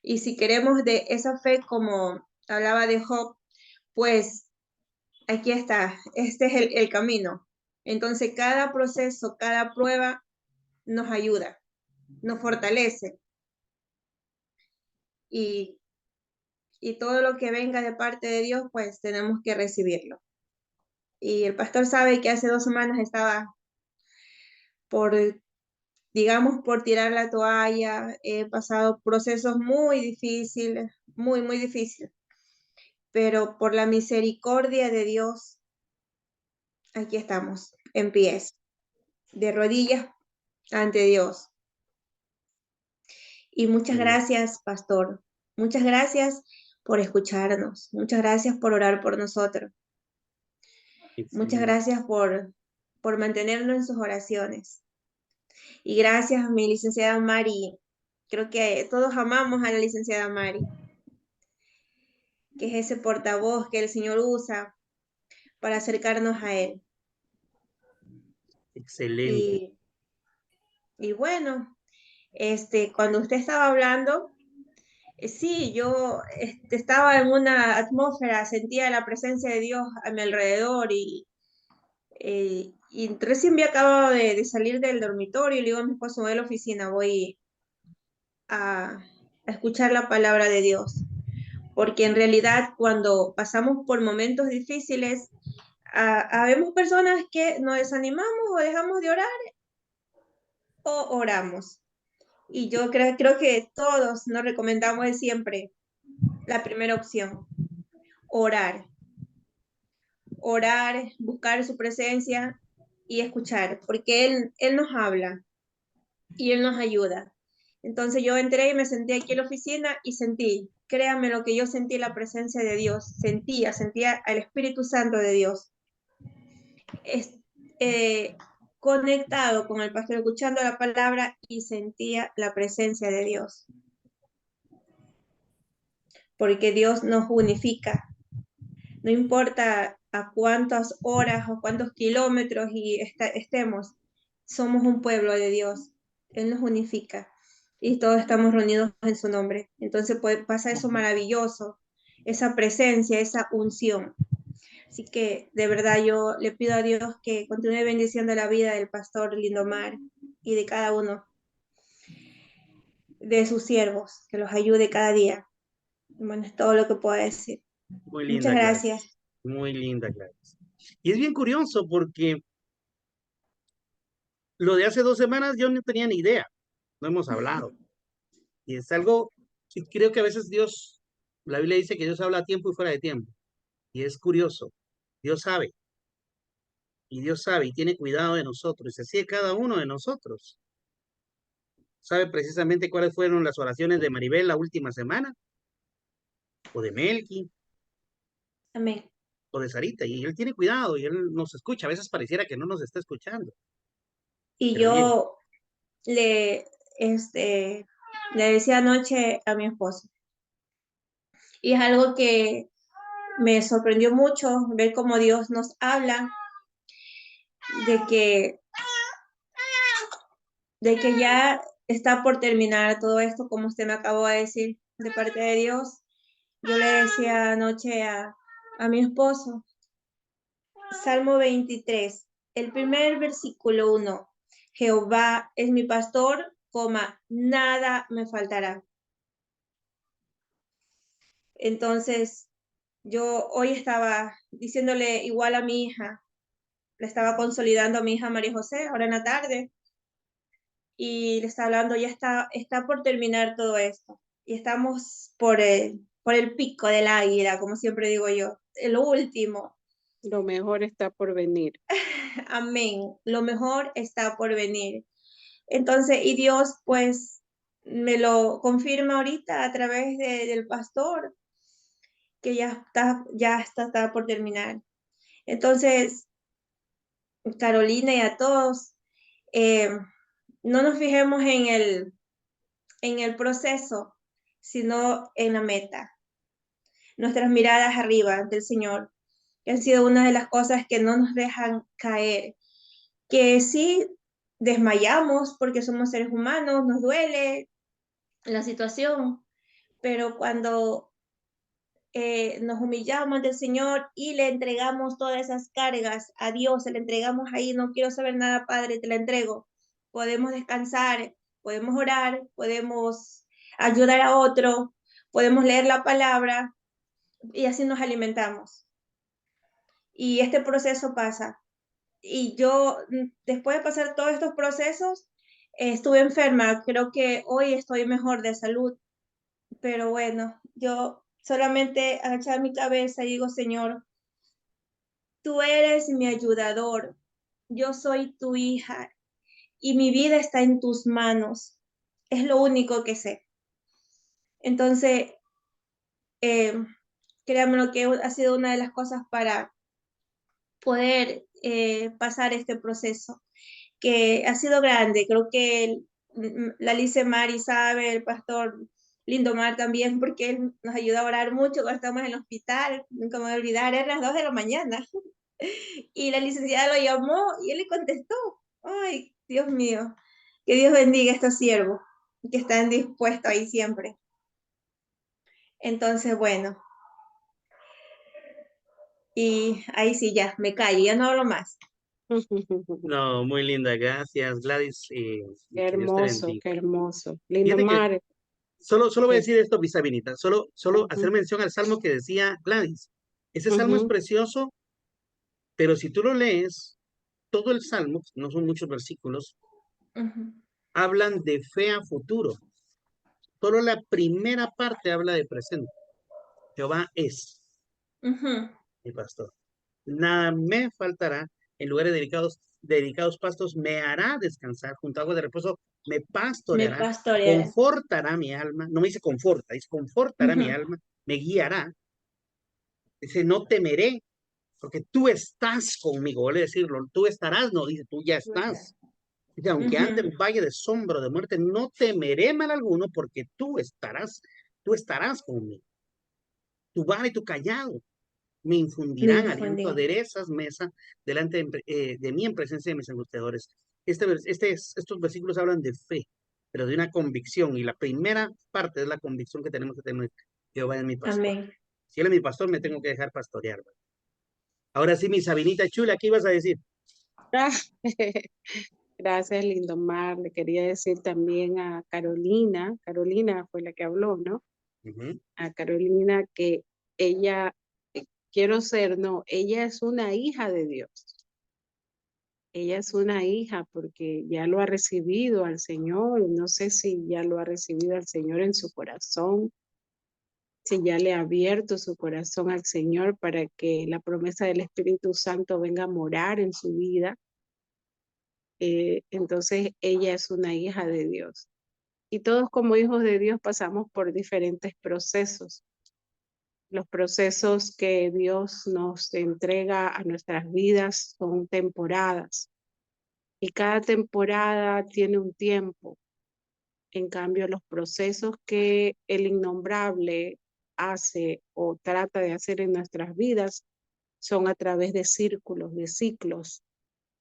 Y si queremos de esa fe, como hablaba de Job, pues aquí está, este es el camino. Entonces, cada proceso, cada prueba nos ayuda, nos fortalece. Y todo lo que venga de parte de Dios, pues tenemos que recibirlo. Y el pastor sabe que hace 2 semanas estaba digamos, por tirar la toalla. He pasado procesos muy difíciles, muy, muy difíciles. Pero por la misericordia de Dios, aquí estamos, en pies, de rodillas ante Dios. Y muchas gracias, pastor. Muchas gracias por escucharnos. Muchas gracias por orar por nosotros. Muchas gracias por mantenernos en sus oraciones. Y gracias a mi licenciada Mari. Creo que todos amamos a la licenciada Mari, que es ese portavoz que el Señor usa para acercarnos a Él. Excelente. Y bueno, cuando usted estaba hablando, sí, yo estaba en una atmósfera, sentía la presencia de Dios a mi alrededor y recién me acababa de salir del dormitorio y le digo a mi esposo, voy a la oficina, voy a escuchar la palabra de Dios. Porque en realidad cuando pasamos por momentos difíciles, habemos personas que nos desanimamos o dejamos de orar o oramos. Y yo creo que todos nos recomendamos siempre la primera opción, orar. Orar, buscar su presencia y escuchar, porque Él nos habla y Él nos ayuda. Entonces yo entré y me senté aquí en la oficina y sentí, créanme lo que yo sentí, la presencia de Dios, sentía al Espíritu Santo de Dios. conectado con el pastor, escuchando la palabra y sentía la presencia de Dios. Porque Dios nos unifica. No importa a cuántas horas o cuántos kilómetros estemos, somos un pueblo de Dios. Él nos unifica y todos estamos reunidos en su nombre. Entonces pasa eso maravilloso, esa presencia, esa unción. Así que de verdad yo le pido a Dios que continúe bendiciendo la vida del pastor Lindomar y de cada uno de sus siervos, que los ayude cada día. Bueno, es todo lo que puedo decir. Muy Muchas linda, Gladys. gracias. Muy linda, Gladys. Y es bien curioso porque lo de hace 2 semanas yo no tenía ni idea. No hemos hablado. Y es algo que creo que a veces Dios, la Biblia dice que Dios habla a tiempo y fuera de tiempo. Y es curioso. Dios sabe. Y Dios sabe y tiene cuidado de nosotros. Y así de cada uno de nosotros. ¿Sabe precisamente cuáles fueron las oraciones de Maribel la última semana? O de Melqui, Amén. o de Sarita. Y Él tiene cuidado y Él nos escucha. A veces pareciera que no nos está escuchando. Y Pero mire, yo le, le decía anoche a mi esposo, y es algo que me sorprendió mucho ver cómo Dios nos habla de que ya está por terminar todo esto, como usted me acabó de decir, de parte de Dios. Yo le decía anoche a mi esposo, Salmo 23, el primer versículo 1, Jehová es mi pastor, nada me faltará. Entonces, yo hoy estaba diciéndole igual a mi hija, le estaba consolidando a mi hija María José, ahora en la tarde, y le estaba hablando, ya está por terminar todo esto, y estamos por el pico del águila, como siempre digo yo, el último. Lo mejor está por venir. Amén, lo mejor está por venir. Entonces, y Dios pues me lo confirma ahorita a través del pastor, que está por terminar. Entonces, Carolina y a todos, no nos fijemos en el proceso, sino en la meta. Nuestras miradas arriba del Señor, que han sido una de las cosas que no nos dejan caer. Que sí desmayamos porque somos seres humanos, nos duele la situación, pero cuando nos humillamos ante el Señor y le entregamos todas esas cargas a Dios, se le entregamos ahí, no quiero saber nada, Padre, te la entrego. Podemos descansar, podemos orar, podemos ayudar a otro, podemos leer la palabra y así nos alimentamos. Y este proceso pasa. Y yo, después de pasar todos estos procesos, estuve enferma. Creo que hoy estoy mejor de salud, pero bueno, yo solamente agachaba mi cabeza y digo, Señor, tú eres mi ayudador, yo soy tu hija y mi vida está en tus manos. Es lo único que sé. Entonces, créanme lo que ha sido una de las cosas para poder pasar este proceso, que ha sido grande. Creo que la Lice Mar sabe, el pastor Lindomar también, porque él nos ayuda a orar mucho cuando estamos en el hospital. Nunca me voy a olvidar, eran las 2 de la mañana. Y la licenciada lo llamó y él le contestó. Ay, Dios mío, que Dios bendiga a estos siervos, que están dispuestos ahí siempre. Entonces, bueno, y ahí sí, ya, me callo, ya no hablo más. no, muy linda, gracias, Gladys. Qué Que Dios te hermoso, bendiga. qué hermoso. Fíjate que Lindomar, solo voy a que- decir esto, mi Sabinita, solo hacer ujú, mención al salmo que decía Gladys. Ese salmo es ujú, precioso, pero si tú lo lees, todo el salmo, no son muchos versículos, Ujú, hablan de fe a futuro. Solo la primera parte habla de presente. Jehová es ujú. mi pastor. Nada me faltará. En lugares dedicados pastos me hará descansar. Junto a aguas de reposo me Me pastoreará. pastoreará. Confortará mi alma. No me dice conforta, dice confortará mi Ujú, alma. Me guiará. Dice no temeré porque tú estás conmigo, vale decirlo, tú estarás, no, dice, tú ya estás. Dice, aunque ande en valle de sombra o de muerte, no temeré mal alguno, porque tú estarás conmigo. Tu vara y tu callado me infundirán aliento, aderezas mesa delante de mí en presencia de mis angustiadores. Estos versículos hablan de fe, pero de una convicción, y la primera parte es la convicción que tenemos que tener. Jehová es mi pastor. Amén. Si él es mi pastor, me tengo que dejar pastorear, ¿verdad? Ahora sí, mi Sabinita chula, ¿qué ibas a decir? Gracias, Lindomar. Le quería decir también a Carolina, Carolina fue la que habló, ¿no? A Carolina que ella, ella es una hija de Dios. Ella es una hija porque ya lo ha recibido al Señor. No sé si ya lo ha recibido al Señor en su corazón, si ya le ha abierto su corazón al Señor para que la promesa del Espíritu Santo venga a morar en su vida. Entonces ella es una hija de Dios. Y todos como hijos de Dios pasamos por diferentes procesos. Los procesos que Dios nos entrega a nuestras vidas son temporadas. Y cada temporada tiene un tiempo. En cambio, los procesos que el innombrable hace o trata de hacer en nuestras vidas son a través de círculos, de ciclos.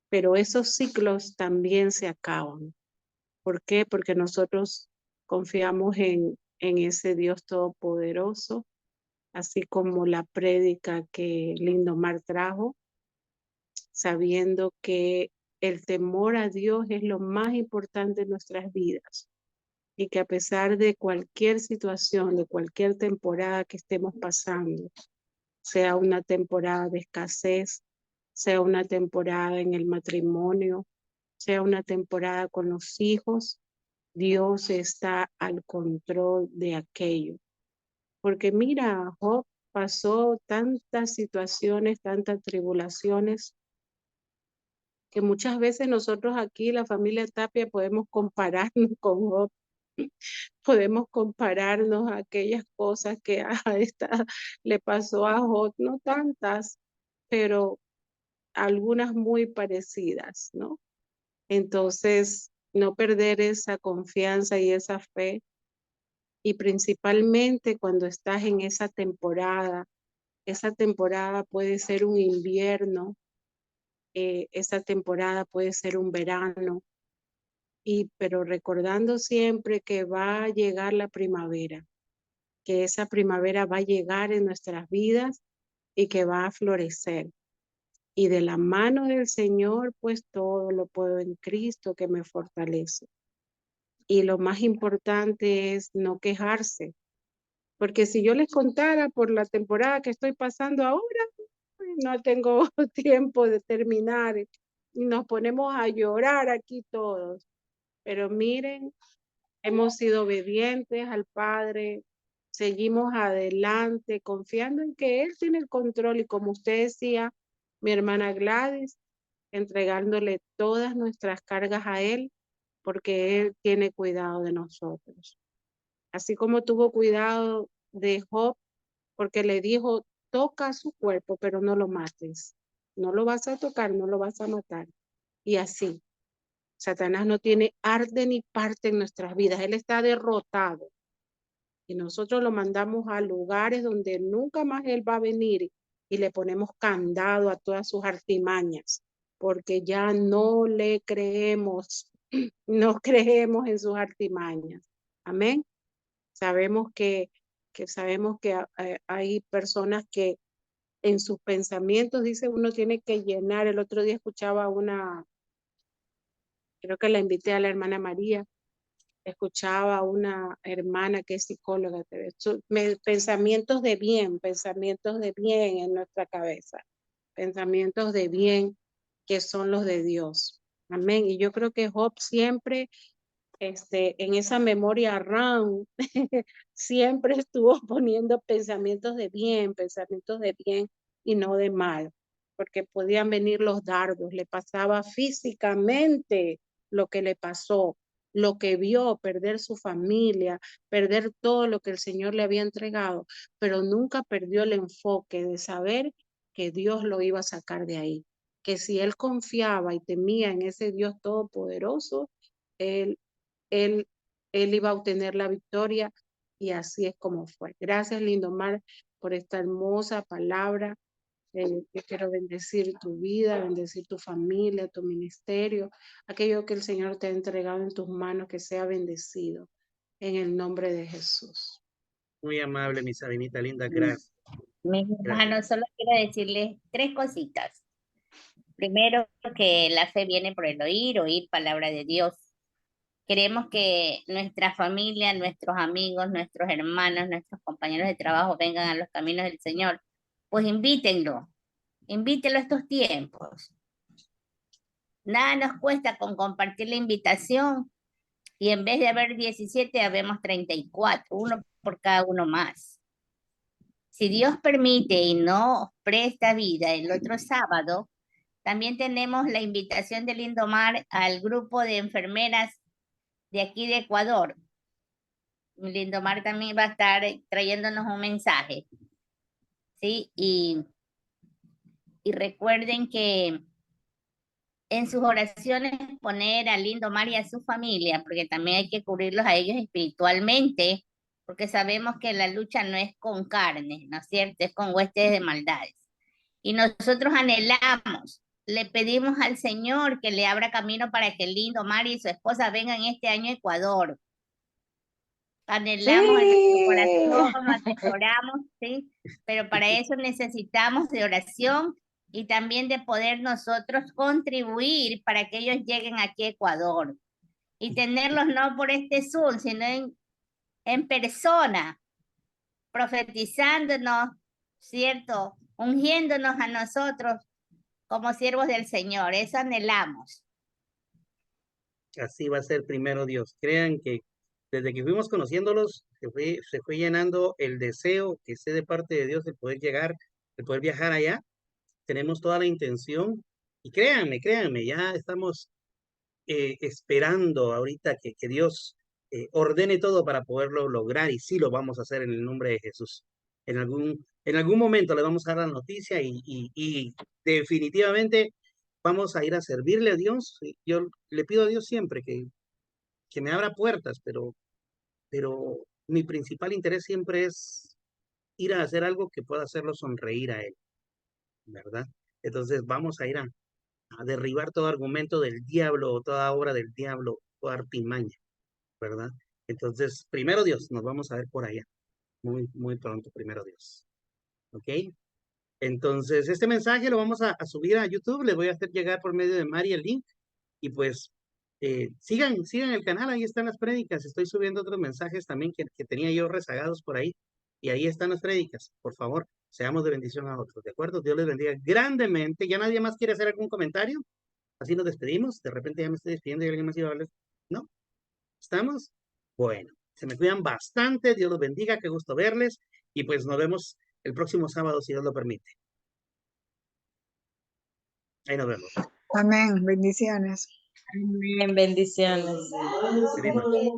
Pero esos ciclos también se acaban. ¿Por qué? Porque nosotros confiamos en ese Dios todopoderoso, así como la prédica que Lindomar trajo, sabiendo que el temor a Dios es lo más importante en nuestras vidas y que a pesar de cualquier situación, de cualquier temporada que estemos pasando, sea una temporada de escasez, sea una temporada en el matrimonio, sea una temporada con los hijos, Dios está al control de aquello. Porque mira, Job pasó tantas situaciones, tantas tribulaciones, que muchas veces nosotros aquí, la familia Tapia, podemos compararnos con Job. Podemos compararnos a aquellas cosas que a esta le pasó a Job, no tantas, pero algunas muy parecidas, ¿no? Entonces, no perder esa confianza y esa fe, y principalmente cuando estás en esa temporada puede ser un invierno, esa temporada puede ser un verano, pero recordando siempre que va a llegar la primavera, que esa primavera va a llegar en nuestras vidas y que va a florecer. Y de la mano del Señor, pues todo lo puedo en Cristo que me fortalece. Y lo más importante es no quejarse, porque si yo les contara por la temporada que estoy pasando ahora, no tengo tiempo de terminar y nos ponemos a llorar aquí todos. Pero miren, hemos sido obedientes al Padre, seguimos adelante, confiando en que Él tiene el control y como usted decía, mi hermana Gladys, entregándole todas nuestras cargas a Él, porque Él tiene cuidado de nosotros. Así como tuvo cuidado de Job, porque le dijo, toca su cuerpo, pero no lo mates. No lo vas a tocar, no lo vas a matar. Y así, Satanás no tiene arte ni parte en nuestras vidas. Él está derrotado. Y nosotros lo mandamos a lugares donde nunca más él va a venir y le ponemos candado a todas sus artimañas, porque ya no le creemos, no creemos en sus artimañas. Amén. Sabemos que hay personas que en sus pensamientos, dice, uno tiene que llenar. El otro día escuchaba creo que la invité a la hermana María, escuchaba a una hermana que es psicóloga, pensamientos de bien en nuestra cabeza, pensamientos de bien que son los de Dios. Amén. Y yo creo que Job siempre, en esa memoria RAM, siempre estuvo poniendo pensamientos de bien y no de mal, porque podían venir los dardos, le pasaba físicamente lo que le pasó, lo que vio, perder su familia, perder todo lo que el Señor le había entregado, pero nunca perdió el enfoque de saber que Dios lo iba a sacar de ahí, que si él confiaba y temía en ese Dios todopoderoso, él, él, él iba a obtener la victoria, y así es como fue. Gracias, Lindomar, por esta hermosa palabra. Yo quiero bendecir tu vida, bendecir tu familia, tu ministerio, aquello que el Señor te ha entregado en tus manos, que sea bendecido en el nombre de Jesús. Muy amable, mi Sabinita linda, gracias. Mis hermanos, solo quiero decirles 3 cositas. Primero, que la fe viene por el oír palabra de Dios. Queremos que nuestra familia, nuestros amigos, nuestros hermanos, nuestros compañeros de trabajo vengan a los caminos del Señor. Pues invítenlo a estos tiempos. Nada nos cuesta con compartir la invitación, y en vez de haber 17, habemos 34, uno por cada uno más. Si Dios permite y nos presta vida, el otro sábado también tenemos la invitación de Lindomar al grupo de enfermeras de aquí de Ecuador. Lindomar también va a estar trayéndonos un mensaje, ¿sí? Y recuerden que en sus oraciones poner a Lindomar y a su familia, porque también hay que cubrirlos a ellos espiritualmente, porque sabemos que la lucha no es con carne, ¿no es cierto? Es con huestes de maldades. Y nosotros anhelamos, le pedimos al Señor que le abra camino para que Lindomar y su esposa vengan este año a Ecuador. Anhelamos en nuestro corazón, atesoramos, ¿sí? Pero para eso necesitamos de oración y también de poder nosotros contribuir para que ellos lleguen aquí a Ecuador. Y tenerlos no por este Zoom, sino en persona, profetizándonos, ¿cierto? Ungiéndonos a nosotros como siervos del Señor. Eso anhelamos. Así va a ser primero Dios. Crean que desde que fuimos conociéndolos, se fue llenando el deseo que sé de parte de Dios de poder llegar, de poder viajar allá. Tenemos toda la intención y créanme, ya estamos esperando ahorita que Dios ordene todo para poderlo lograr, y sí lo vamos a hacer en el nombre de Jesús. En algún momento le vamos a dar la noticia y definitivamente vamos a ir a servirle a Dios. Yo le pido a Dios siempre que me abra puertas, pero mi principal interés siempre es ir a hacer algo que pueda hacerlo sonreír a Él, ¿verdad? Entonces vamos a ir a derribar todo argumento del diablo o toda obra del diablo, toda artimaña, ¿verdad? Entonces, primero Dios, nos vamos a ver por allá, muy, muy pronto, primero Dios. ¿Ok? Entonces, este mensaje lo vamos a subir a YouTube, les voy a hacer llegar por medio de Mari el link, y pues sigan el canal, ahí están las prédicas, estoy subiendo otros mensajes también que tenía yo rezagados por ahí, y ahí están las prédicas. Por favor, seamos de bendición a otros, ¿de acuerdo? Dios les bendiga grandemente. ¿Ya nadie más quiere hacer algún comentario? Así nos despedimos. De repente ya me estoy despidiendo y alguien más iba a hablar. ¿No? ¿Estamos? Bueno, se me cuidan bastante. Dios los bendiga. Qué gusto verles. Y pues nos vemos el próximo sábado, si Dios lo permite. Ahí nos vemos. Amén. Bendiciones. Amén, bendiciones. Feliz noche.